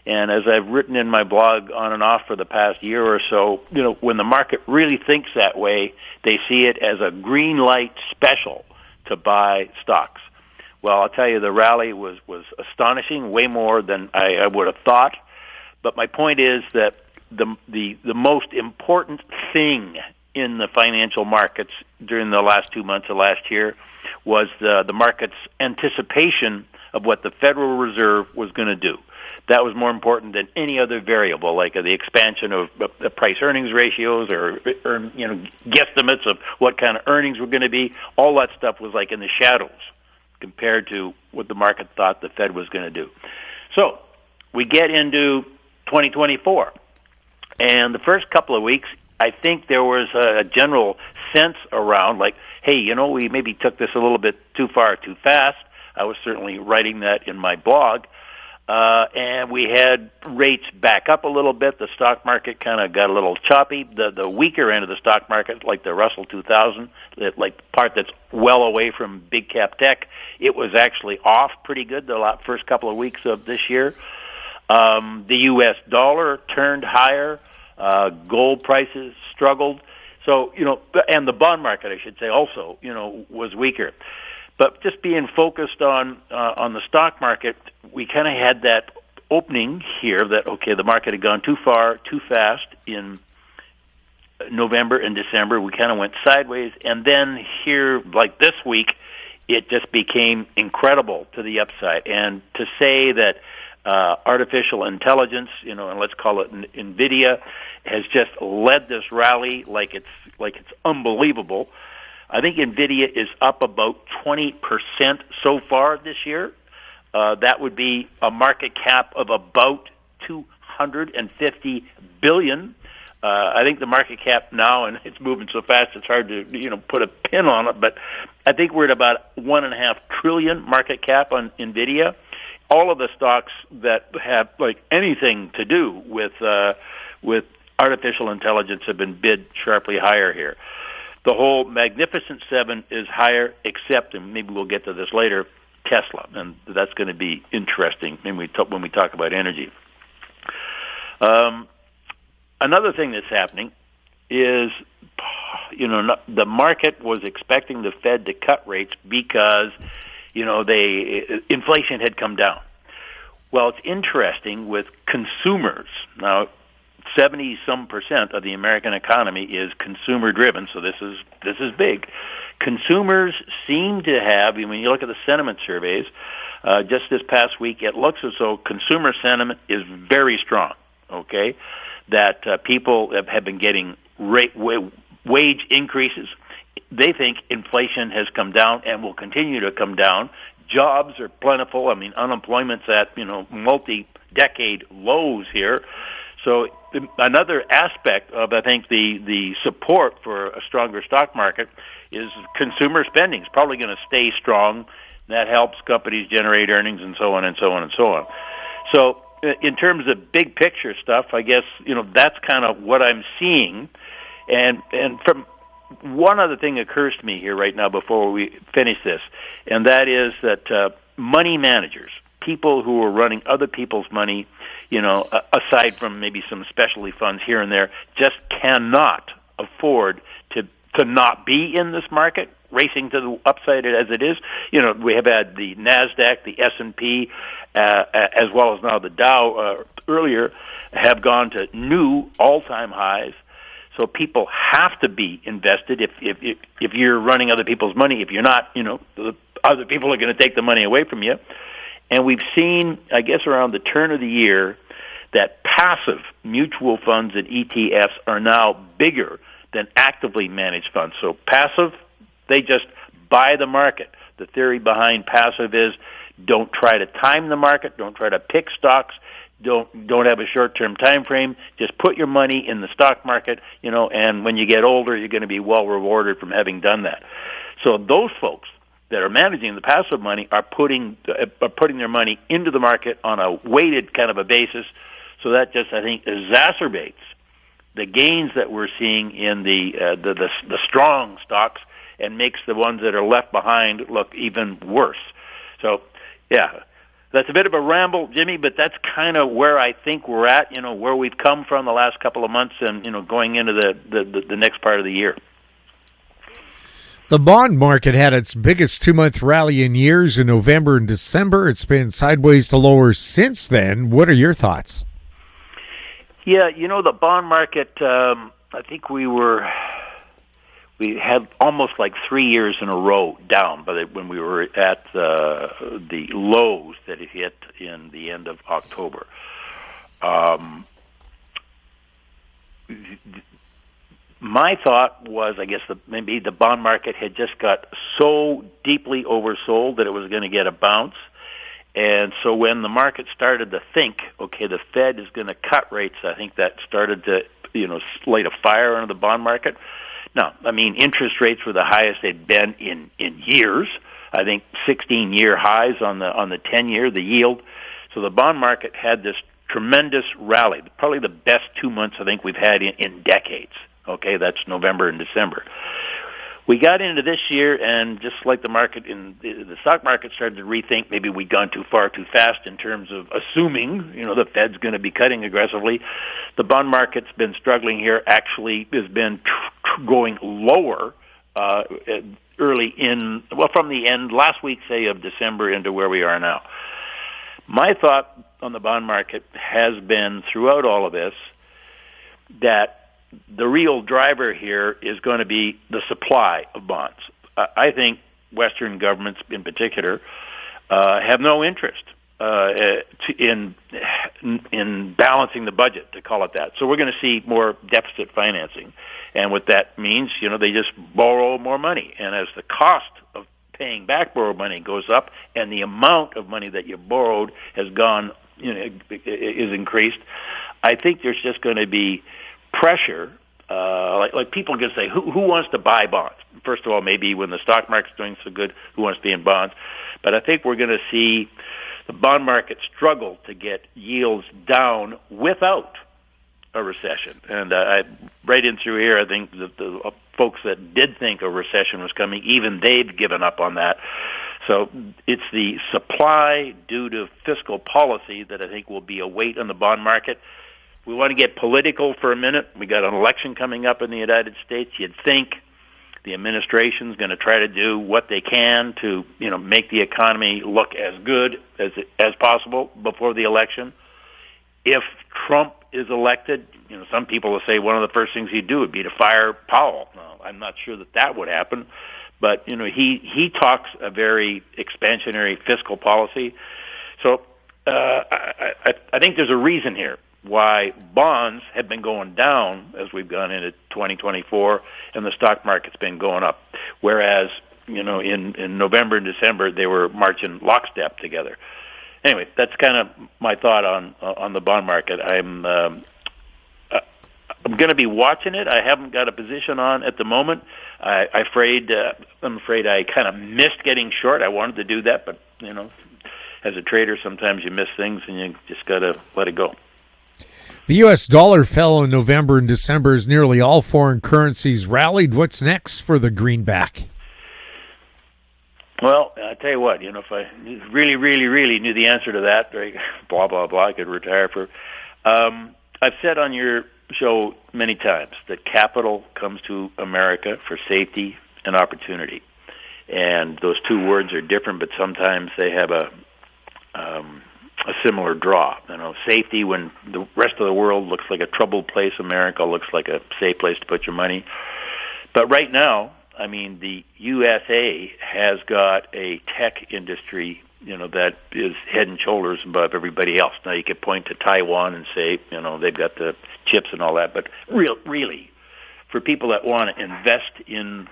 And as I've written in my blog on and off for the past year or so, when the market really thinks that way, they see it as a green light special to buy stocks. Well, I'll tell you, the rally was astonishing, way more than I would have thought. But my point is that the most important thing in the financial markets during the last 2 months of last year was the market's anticipation of what the Federal Reserve was going to do. That was more important than any other variable, like the expansion of the price-earnings ratios or guesstimates of what kind of earnings were going to be. All that stuff was like in the shadows compared to what the market thought the Fed was going to do. So we get into 2024, and the first couple of weeks, I think there was a general sense around like, hey, we maybe took this a little bit too far, too fast. I was certainly writing that in my blog. And we had rates back up a little bit. The stock market kind of got a little choppy. The weaker end of the stock market, like the Russell 2000, like the part that's well away from big cap tech, it was actually off pretty good the first couple of weeks of this year. The U.S. dollar turned higher. Gold prices struggled. So, and the bond market, I should say, also, was weaker. But just being focused on the stock market, we kind of had that opening here that, the market had gone too far, too fast in November and December. We kind of went sideways. And then here, like this week, it just became incredible to the upside. And to say that artificial intelligence, and let's call it NVIDIA, has just led this rally like it's unbelievable. I think NVIDIA is up about 20% so far this year. That would be a market cap of about $250 billion. I think the market cap now, and it's moving so fast it's hard to put a pin on it, but I think we're at about $1.5 trillion market cap on NVIDIA. All of the stocks that have like anything to do with artificial intelligence have been bid sharply higher here. The whole Magnificent Seven is higher, except, and maybe we'll get to this later, Tesla, and that's going to be interesting when we talk about energy. Another thing that's happening is, the market was expecting the Fed to cut rates because, inflation had come down. Well, it's interesting with consumers. Now, 70-some% of the American economy is consumer-driven, so this is big. Consumers seem to have, when you look at the sentiment surveys, just this past week, it looks as though consumer sentiment is very strong, that people have been getting wage increases. They think inflation has come down and will continue to come down. Jobs are plentiful. Unemployment's at, multi-decade lows here. So another aspect of, I think, the support for a stronger stock market is consumer spending is probably going to stay strong. That helps companies generate earnings and so on and so on and so on. So in terms of big picture stuff, I guess, that's kind of what I'm seeing. And from one other thing occurs to me here right now before we finish this, and that is that money managers, people who are running other people's money, aside from maybe some specialty funds here and there, just cannot afford to not be in this market, racing to the upside as it is. We have had the Nasdaq, the S&P, as well as now the Dow earlier, have gone to new all-time highs. So people have to be invested. If you're running other people's money, if you're not, the other people are going to take the money away from you. And we've seen, I guess, around the turn of the year, that passive mutual funds and ETFs are now bigger than actively managed funds. So passive, they just buy the market. The theory behind passive is don't try to time the market, don't try to pick stocks, don't have a short-term time frame. Just put your money in the stock market, and when you get older, you're going to be well rewarded from having done that. So those folks that are managing the passive money are putting their money into the market on a weighted kind of a basis. So that just, I think, exacerbates the gains that we're seeing in the strong stocks and makes the ones that are left behind look even worse. So, yeah, that's a bit of a ramble, Jimmy, but that's kind of where I think we're at, where we've come from the last couple of months and, going into the next part of the year. The bond market had its biggest 2-month rally in years in November and December. It's been sideways to lower since then. What are your thoughts? Yeah, the bond market, I think we had almost like 3 years in a row down when we were at the lows that it hit in the end of October. My thought was, I guess, maybe the bond market had just got so deeply oversold that it was going to get a bounce. And so when the market started to think, okay, the Fed is going to cut rates, I think that started to, light a fire under the bond market. Now, interest rates were the highest they'd been in years. I think 16-year highs on the 10-year, the yield. So the bond market had this tremendous rally, probably the best 2 months I think we've had in decades. Okay, that's November and December. We got into this year, and just like the market, the stock market started to rethink maybe we'd gone too far too fast in terms of assuming, the Fed's going to be cutting aggressively. The bond market's been struggling here. Actually, has been going lower from the end last week, say, of December into where we are now. My thought on the bond market has been throughout all of this that the real driver here is going to be the supply of bonds. I think Western governments in particular have no interest in balancing the budget, to call it that. So we're going to see more deficit financing. And what that means, they just borrow more money. And as the cost of paying back borrowed money goes up and the amount of money that you borrowed has gone, is increased, I think there's just going to be pressure, like people can say, who wants to buy bonds? First of all, maybe when the stock market's doing so good, who wants to be in bonds? But I think we're going to see the bond market struggle to get yields down without a recession. And right in through here, I think that the folks that did think a recession was coming, even they've given up on that. So it's the supply due to fiscal policy that I think will be a weight on the bond market. We want to get political for a minute. We got an election coming up in the United States. You'd think the administration's going to try to do what they can to, make the economy look as good as possible before the election. If Trump is elected, some people will say one of the first things he'd do would be to fire Powell. Now, I'm not sure that would happen, but he talks a very expansionary fiscal policy. So I think there's a reason here why bonds have been going down as we've gone into 2024, and the stock market's been going up. Whereas, in November and December, they were marching lockstep together. Anyway, that's kind of my thought on the bond market. I'm going to be watching it. I haven't got a position on at the moment. I'm afraid I kind of missed getting short. I wanted to do that, but as a trader, sometimes you miss things and you just got to let it go. The U.S. dollar fell in November and December as nearly all foreign currencies rallied. What's next for the greenback? Well, I tell you what, if I really, really, really knew the answer to that, right, blah, blah, blah, I could retire for. I've said on your show many times that capital comes to America for safety and opportunity. And those two words are different, but sometimes they have a similar draw. Safety, when the rest of the world looks like a troubled place, America looks like a safe place to put your money. But right now, the USA has got a tech industry, that is head and shoulders above everybody else. Now, you could point to Taiwan and say, they've got the chips and all that, but really, for people that want to invest in,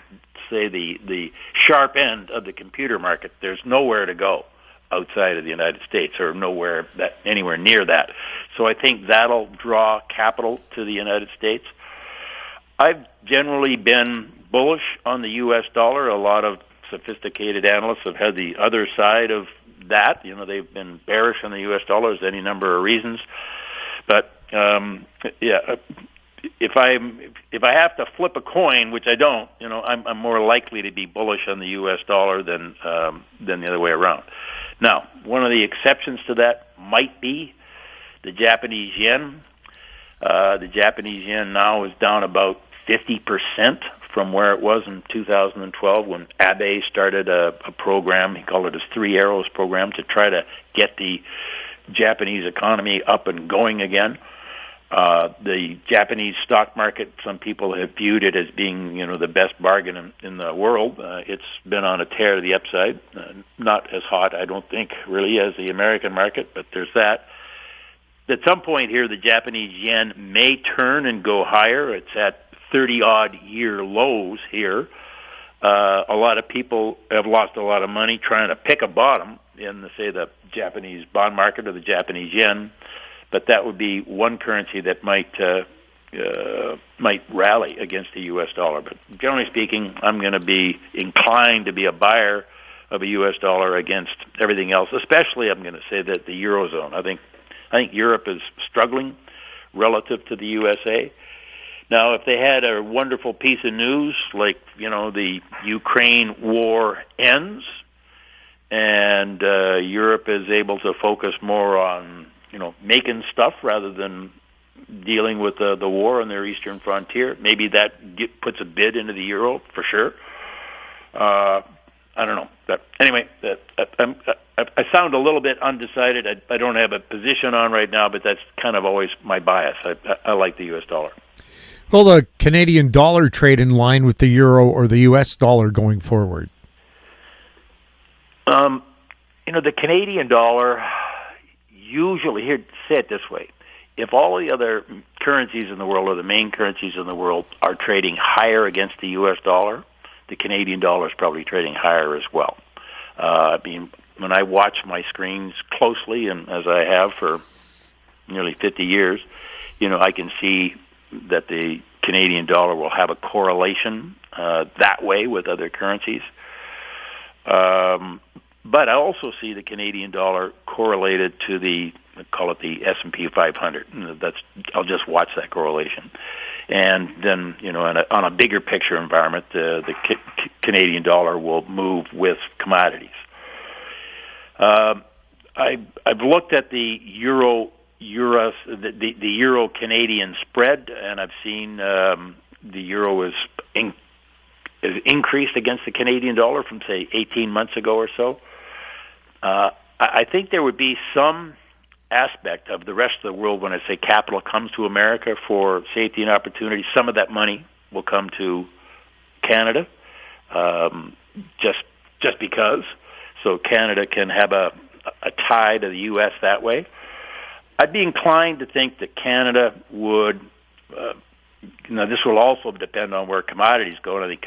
say, the sharp end of the computer market, there's nowhere to go outside of the United States, or anywhere near that. So I think that'll draw capital to the United States. I've generally been bullish on the U.S. dollar. A lot of sophisticated analysts have had the other side of that. They've been bearish on the U.S. dollar for any number of reasons. But if I have to flip a coin, which I don't, I'm more likely to be bullish on the U.S. dollar than the other way around. Now, one of the exceptions to that might be the Japanese yen. The Japanese yen now is down about 50% from where it was in 2012 when Abe started a program. He called it his 3 Arrows program to try to get the Japanese economy up and going again. The Japanese stock market, some people have viewed it as being, the best bargain in the world. It's been on a tear to the upside. Not as hot, I don't think, really, as the American market, but there's that. At some point here, the Japanese yen may turn and go higher. It's at 30-odd year lows here. A lot of people have lost a lot of money trying to pick a bottom in, say, the Japanese bond market or the Japanese yen. But that would be one currency that might rally against the U.S. dollar. But generally speaking, I'm going to be inclined to be a buyer of a U.S. dollar against everything else. Especially, I'm going to say that the Eurozone. I think Europe is struggling relative to the USA. Now, if they had a wonderful piece of news like the Ukraine war ends, and Europe is able to focus more on making stuff rather than dealing with the war on their eastern frontier. Maybe that puts a bid into the euro for sure. I don't know. But anyway, I sound a little bit undecided. I don't have a position on right now, but that's kind of always my bias. I like the U.S. dollar. Will the Canadian dollar trade in line with the euro or the U.S. dollar going forward? The Canadian dollar, usually, here, say it this way, if all the other currencies in the world or the main currencies in the world are trading higher against the U.S. dollar, the Canadian dollar is probably trading higher as well. When I watch my screens closely, and as I have for nearly 50 years, I can see that the Canadian dollar will have a correlation that way with other currencies. But I also see the Canadian dollar correlated to call it the S&P 500. I'll just watch that correlation. And then, on a bigger picture environment, the Canadian dollar will move with commodities. I've looked at the euro Canadian spread, and I've seen the euro is increased against the Canadian dollar from, say, 18 months ago or so. I think there would be some aspect of the rest of the world when I say capital comes to America for safety and opportunity. Some of that money will come to Canada, just because. So Canada can have a tie to the U.S. that way. I'd be inclined to think that Canada would. This will also depend on where commodities go. I think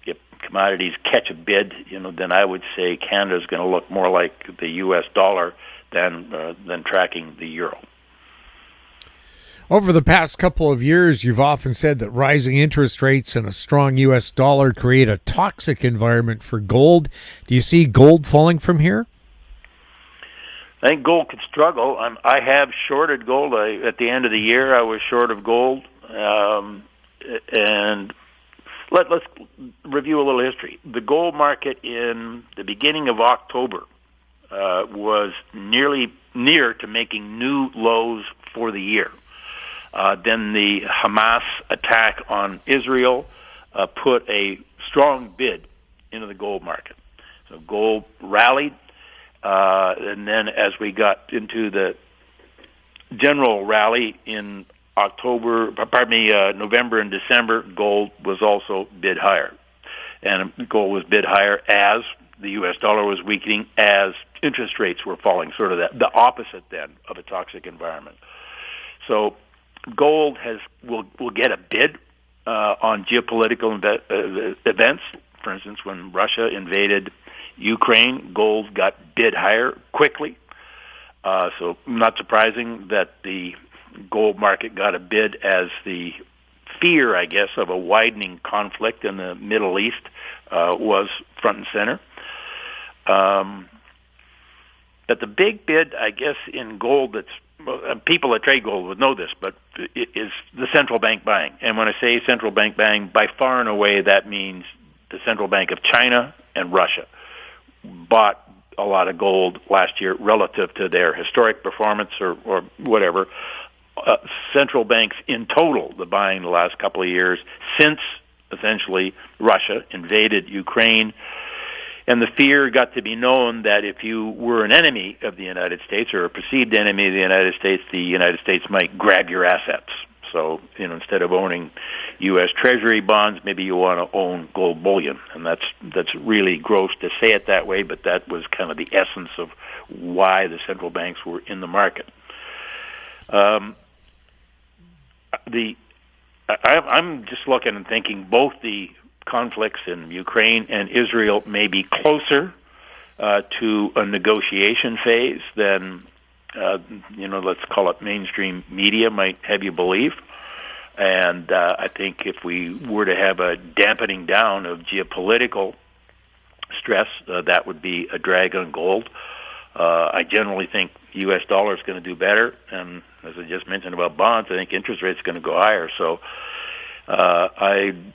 if commodities catch a bid, then I would say Canada's going to look more like the U.S. dollar than tracking the euro. Over the past couple of years, you've often said that rising interest rates and a strong U.S. dollar create a toxic environment for gold. Do you see gold falling from here? I think gold could struggle. I have shorted gold. At the end of the year, I was short of gold. And let's review a little history. The gold market in the beginning of October was near to making new lows for the year. Then the Hamas attack on Israel put a strong bid into the gold market. So gold rallied, and then as we got into the general rally in November and December, gold was also bid higher. And gold was bid higher as the U.S. dollar was weakening, as interest rates were falling, sort of the opposite then of a toxic environment. So gold will get a bid on geopolitical events. For instance, when Russia invaded Ukraine, gold got bid higher quickly. So not surprising that the gold market got a bid as the fear, I guess, of a widening conflict in the Middle East was front and center. But the big bid, I guess, in gold people that trade gold would know this, but it is the central bank buying. And when I say central bank buying, by far and away, that means the Central Bank of China and Russia bought a lot of gold last year relative to their historic performance or whatever. Central banks in total, the buying the last couple of years since essentially Russia invaded Ukraine. And the fear got to be known that if you were an enemy of the United States or a perceived enemy of the United States might grab your assets. So, instead of owning U.S. Treasury bonds, maybe you want to own gold bullion. And that's really gross to say it that way, but that was kind of the essence of why the central banks were in the market. I'm just looking and thinking both the conflicts in Ukraine and Israel may be closer to a negotiation phase than, let's call it mainstream media might have you believe. And I think if we were to have a dampening down of geopolitical stress, that would be a drag on gold. I generally think U.S. dollar is going to do better. And as I just mentioned about bonds, I think interest rates are going to go higher. So I'd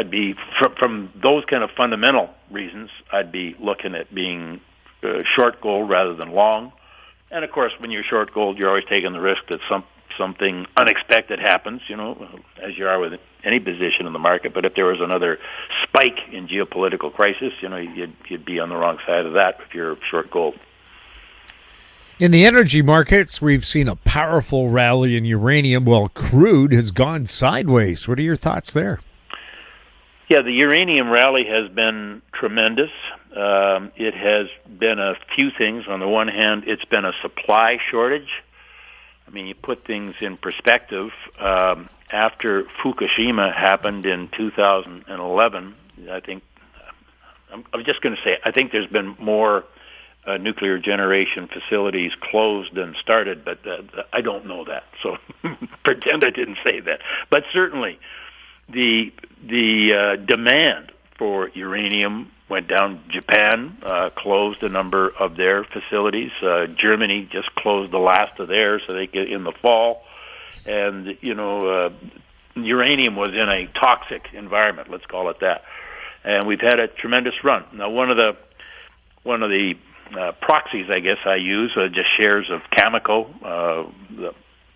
be, from those kind of fundamental reasons, I'd be looking at being short gold rather than long. And of course, when you're short gold, you're always taking the risk that something unexpected happens, as you are with any position in the market. But if there was another spike in geopolitical crisis, you'd be on the wrong side of that if you're short gold. In the energy markets, we've seen a powerful rally in uranium while crude has gone sideways. What are your thoughts there? Yeah, the uranium rally has been tremendous. It has been a few things. On the one hand, it's been a supply shortage. I mean, you put things in perspective. After Fukushima happened in 2011, I think there's been more nuclear generation facilities closed than started, but I don't know that. So pretend I didn't say that. But certainly, the demand for uranium went down. Japan closed a number of their facilities. Germany just closed the last of theirs, so they get in the fall. And uranium was in a toxic environment, let's call it that. And we've had a tremendous run. Now, one of the proxies, I guess I use, just shares of Cameco,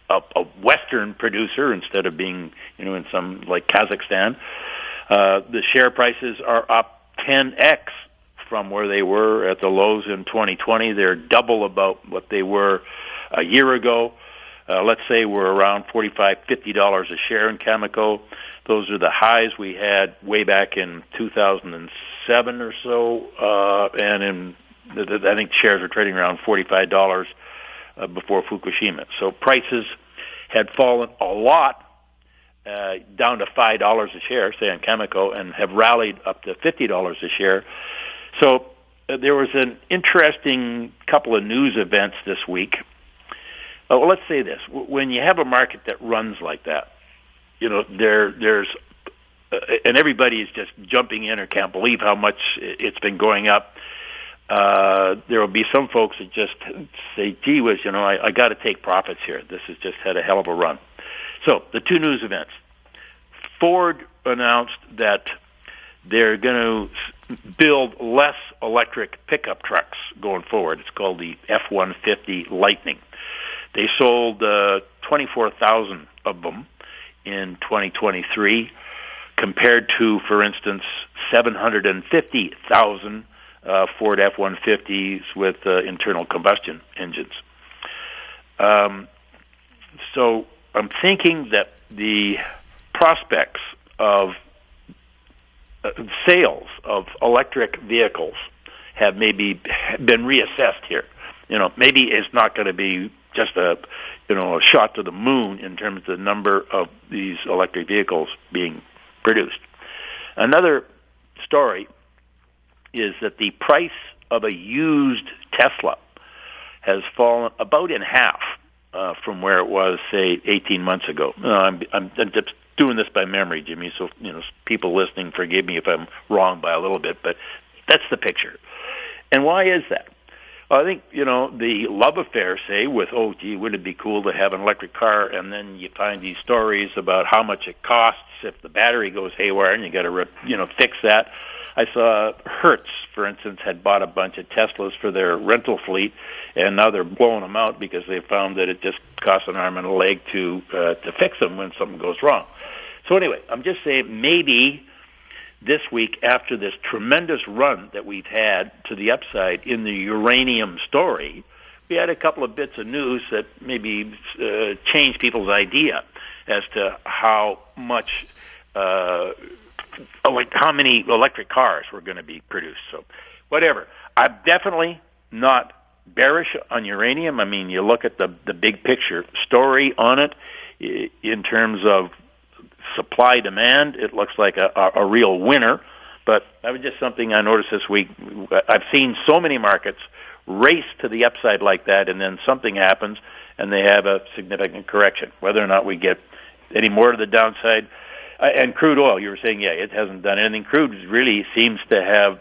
a Western producer instead of being, in some like Kazakhstan. The share prices are up 10x from where they were at the lows in 2020. They're double about what they were a year ago. Let's say we're around $45, $50 a share in Cameco. Those are the highs we had way back in 2007 or so, and I think shares are trading around $45 before Fukushima. So prices had fallen a lot, down to $5 a share, say on Cameco, and have rallied up to $50 a share. So there was an interesting couple of news events this week. Well, let's say this. When you have a market that runs like that, there's and everybody is just jumping in or can't believe how much it's been going up. there will be some folks that just say, gee whiz, I got to take profits here. This has just had a hell of a run. So the two news events. Ford announced that they're going to build less electric pickup trucks going forward. It's called the F-150 Lightning. They sold 24,000 of them in 2023 compared to, for instance, 750,000 Ford F-150s with internal combustion engines. So I'm thinking that the prospects of sales of electric vehicles have maybe been reassessed here. Maybe it's not going to be just a shot to the moon in terms of the number of these electric vehicles being produced. Another story is that the price of a used Tesla has fallen about in half from where it was, say, 18 months ago. I'm just doing this by memory, Jimmy, so people listening, forgive me if I'm wrong by a little bit, but that's the picture. And why is that? Well, I think, the love affair, say, with, wouldn't it be cool to have an electric car, and then you find these stories about how much it costs if the battery goes haywire, and you got to, fix that. I saw Hertz, for instance, had bought a bunch of Teslas for their rental fleet, and now they're blowing them out because they found that it just costs an arm and a leg to fix them when something goes wrong. So anyway, I'm just saying maybe this week, after this tremendous run that we've had to the upside in the uranium story, we had a couple of bits of news that maybe changed people's idea as to how much, how many electric cars were going to be produced. So whatever. I'm definitely not bearish on uranium. I mean, you look at the big picture story on it in terms of supply-demand, it looks like a real winner. But that was just something I noticed this week. I've seen so many markets race to the upside like that, and then something happens, and they have a significant correction. Whether or not we get any more to the downside. And crude oil, you were saying, it hasn't done anything. Crude really seems to have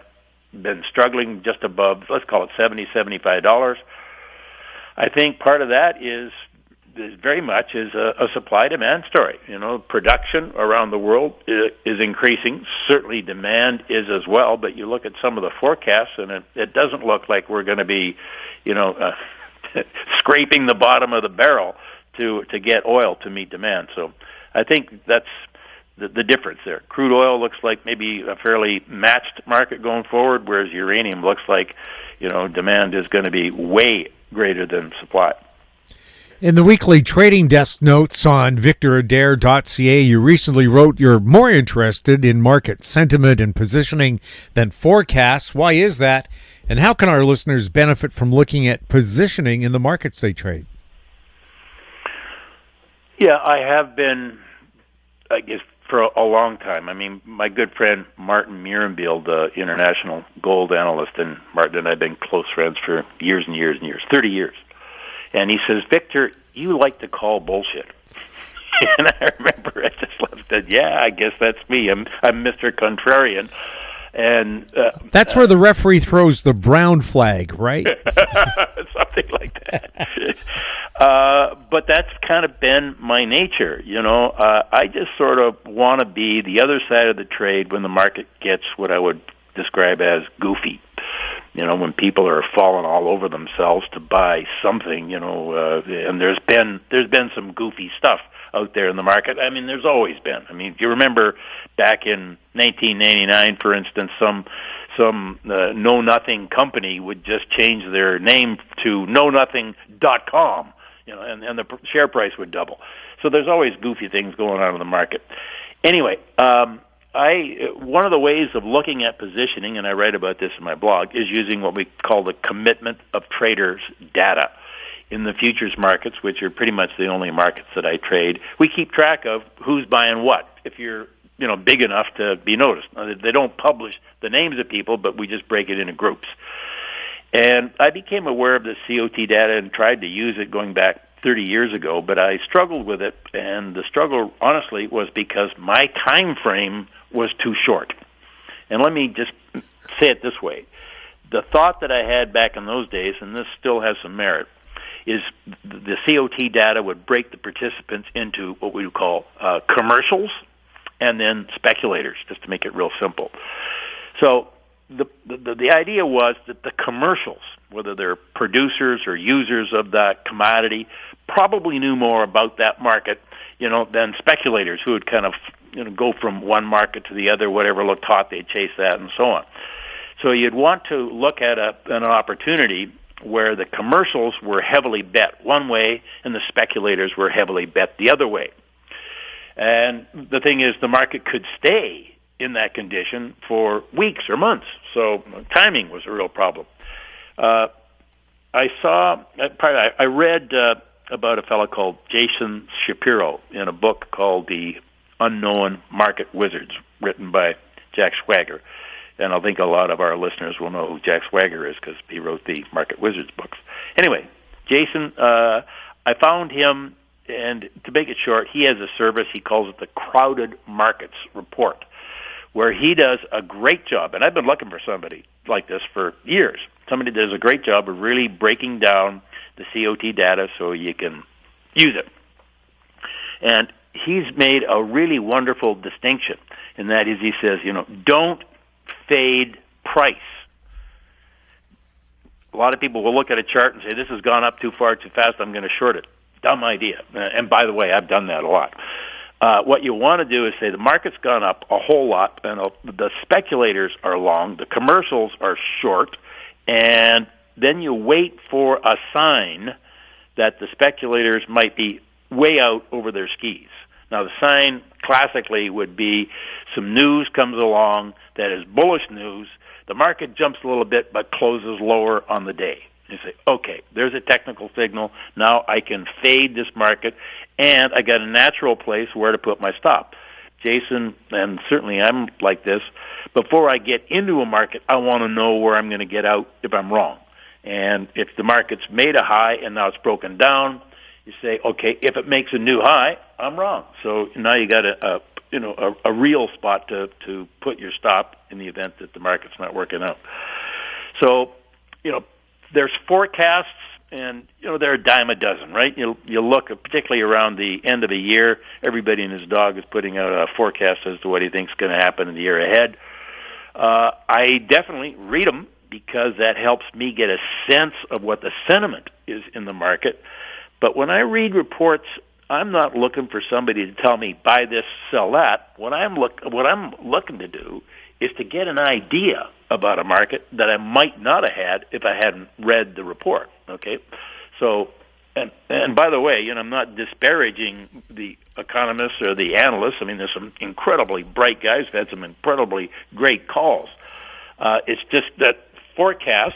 been struggling just above, let's call it $70, $75. I think part of that is very much is a supply-demand story. Production around the world is increasing. Certainly demand is as well, but you look at some of the forecasts, and it doesn't look like we're going to be, scraping the bottom of the barrel to get oil to meet demand. So I think that's the difference there. Crude oil looks like maybe a fairly matched market going forward, whereas uranium looks like, demand is going to be way greater than supply. In the weekly trading desk notes on Adair.Stock, you recently wrote you're more interested in market sentiment and positioning than forecasts. Why is that? And how can our listeners benefit from looking at positioning in the markets they trade? Yeah, I have been, I guess, for a long time. I mean, my good friend Martin Murenbiel, the international gold analyst, and Martin and I have been close friends for years and years and years, 30 years. And he says, Victor, you like to call bullshit. And I remember I just laughed at, I guess that's me. I'm Mr. Contrarian. And that's where the referee throws the brown flag, right? Something like that. But that's kind of been my nature. I just sort of want to be the other side of the trade when the market gets what I would describe as goofy. When people are falling all over themselves to buy something, and there's been some goofy stuff out there in the market. I mean, there's always been. I mean, if you remember back in 1999, for instance, some know-nothing company would just change their name to knownothing.com, and the share price would double. So there's always goofy things going on in the market. Anyway, one of the ways of looking at positioning, and I write about this in my blog, is using what we call the commitment of traders data. In the futures markets, which are pretty much the only markets that I trade, we keep track of who's buying what. If you're big enough to be noticed, they don't publish the names of people, but we just break it into groups. And I became aware of the COT data and tried to use it going back 30 years ago, but I struggled with it, and the struggle, honestly, was because my time frame was too short. And let me just say it this way. the thought that I had back in those days, and this still has some merit, is the COT data would break the participants into what we would call commercials and then speculators, just to make it real simple. So the idea was that the commercials, whether they're producers or users of that commodity, probably knew more about that market, than speculators who would kind of go from one market to the other, whatever looked hot, they'd chase that and so on. So you'd want to look at an opportunity where the commercials were heavily bet one way and the speculators were heavily bet the other way. And the thing is, the market could stay in that condition for weeks or months. So timing was a real problem. I read about a fellow called Jason Shapiro in a book called The Unknown Market Wizards, written by Jack Schwager. And I think a lot of our listeners will know who Jack Schwager is because he wrote the Market Wizards books. Anyway, Jason, I found him, and to make it short, he has a service, he calls it the Crowded Markets Report, where he does a great job, and I've been looking for somebody like this for years. Somebody does a great job of really breaking down the COT data so you can use it. And he's made a really wonderful distinction, and that is he says, don't fade price. A lot of people will look at a chart and say, this has gone up too far, too fast, I'm going to short it. Dumb idea. And by the way, I've done that a lot. What you want to do is say the market's gone up a whole lot, and the speculators are long, the commercials are short, and then you wait for a sign that the speculators might be way out over their skis. Now, the sign classically would be some news comes along that is bullish news. The market jumps a little bit but closes lower on the day. You say, okay, there's a technical signal. Now I can fade this market, and I got a natural place where to put my stop. Jason, and certainly I'm like this, before I get into a market, I want to know where I'm going to get out if I'm wrong. And if the market's made a high and now it's broken down, you say, okay, if it makes a new high, I'm wrong. So now you got a real spot to put your stop in the event that the market's not working out. So, there's forecasts, and they're a dime a dozen, right? You look, particularly around the end of the year, everybody and his dog is putting out a forecast as to what he thinks is going to happen in the year ahead. I definitely read them because that helps me get a sense of what the sentiment is in the market. But when I read reports, I'm not looking for somebody to tell me buy this, sell that. What I'm looking to do is to get an idea about a market that I might not have had if I hadn't read the report. Okay, so and by the way, I'm not disparaging the economists or the analysts. I mean, there's some incredibly bright guys who've had some incredibly great calls. It's just that forecasts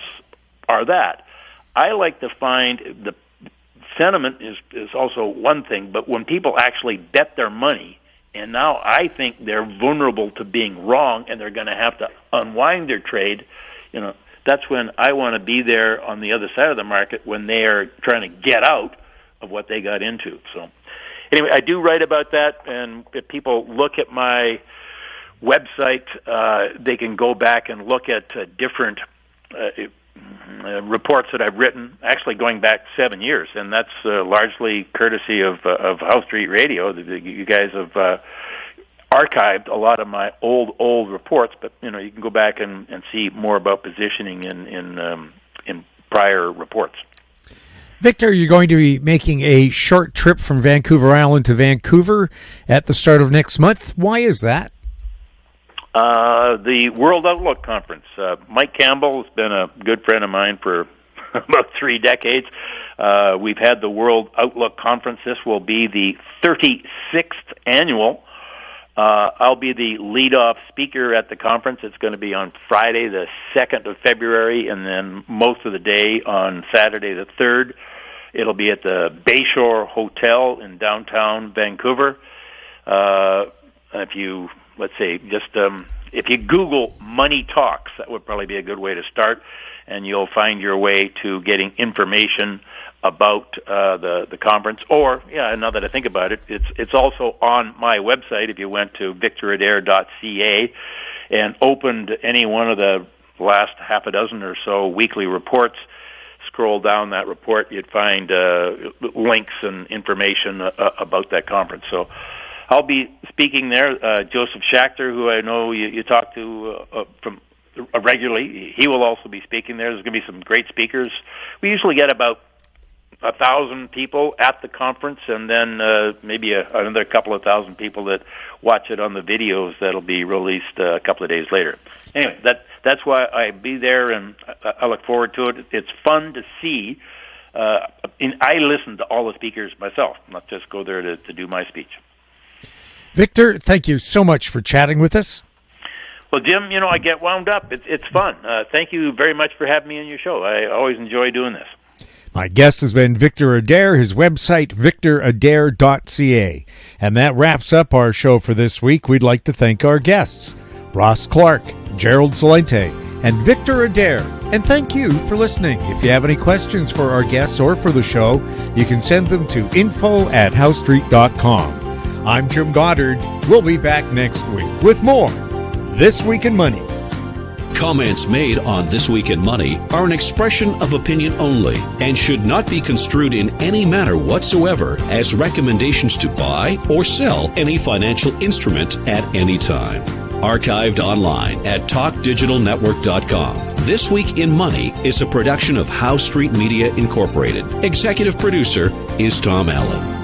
are that. I like to find the sentiment is also one thing, but when people actually bet their money, and now I think they're vulnerable to being wrong and they're going to have to unwind their trade, that's when I want to be there on the other side of the market when they are trying to get out of what they got into. So anyway, I do write about that, and if people look at my website, they can go back and look at different reports that I've written, actually going back 7 years, and that's largely courtesy of House Street Radio. You guys have archived a lot of my old reports, but you can go back and see more about positioning in prior reports. Victor, you're going to be making a short trip from Vancouver Island to Vancouver at the start of next month. Why is that? The World Outlook Conference. Mike Campbell has been a good friend of mine for about 3 decades. We've had the World Outlook Conference. This will be the 36th annual. I'll be the lead-off speaker at the conference. It's going to be on Friday, the 2nd of February, and then most of the day on Saturday, the 3rd. It'll be at the Bayshore Hotel in downtown Vancouver. If you if you Google Money Talks, that would probably be a good way to start, and you'll find your way to getting information about the conference. Or, now that I think about it, it's also on my website. If you went to victoradair.ca and opened any one of the last half a dozen or so weekly reports. Scroll down that report, you'd find links and information about that conference. So I'll be speaking there. Joseph Schachter, who I know you talk to from regularly, he will also be speaking there. There's going to be some great speakers. We usually get about 1,000 people at the conference, and then maybe another couple of thousand people that watch it on the videos that'll be released a couple of days later. Anyway, that's why I'll be there, and I look forward to it. It's fun to see. I listen to all the speakers myself, not just go there to do my speech. Victor, thank you so much for chatting with us. Well, Jim, I get wound up. It's fun. Thank you very much for having me on your show. I always enjoy doing this. My guest has been Victor Adair, his website, victoradair.ca. And that wraps up our show for this week. We'd like to thank our guests, Ross Clark, Gerald Celente, and Victor Adair. And thank you for listening. If you have any questions for our guests or for the show, you can send them to info@howstreet.com. I'm Jim Goddard. We'll be back next week with more This Week in Money. Comments made on This Week in Money are an expression of opinion only and should not be construed in any manner whatsoever as recommendations to buy or sell any financial instrument at any time. Archived online at talkdigitalnetwork.com. This Week in Money is a production of Howe Street Media Incorporated. Executive producer is Tom Allen.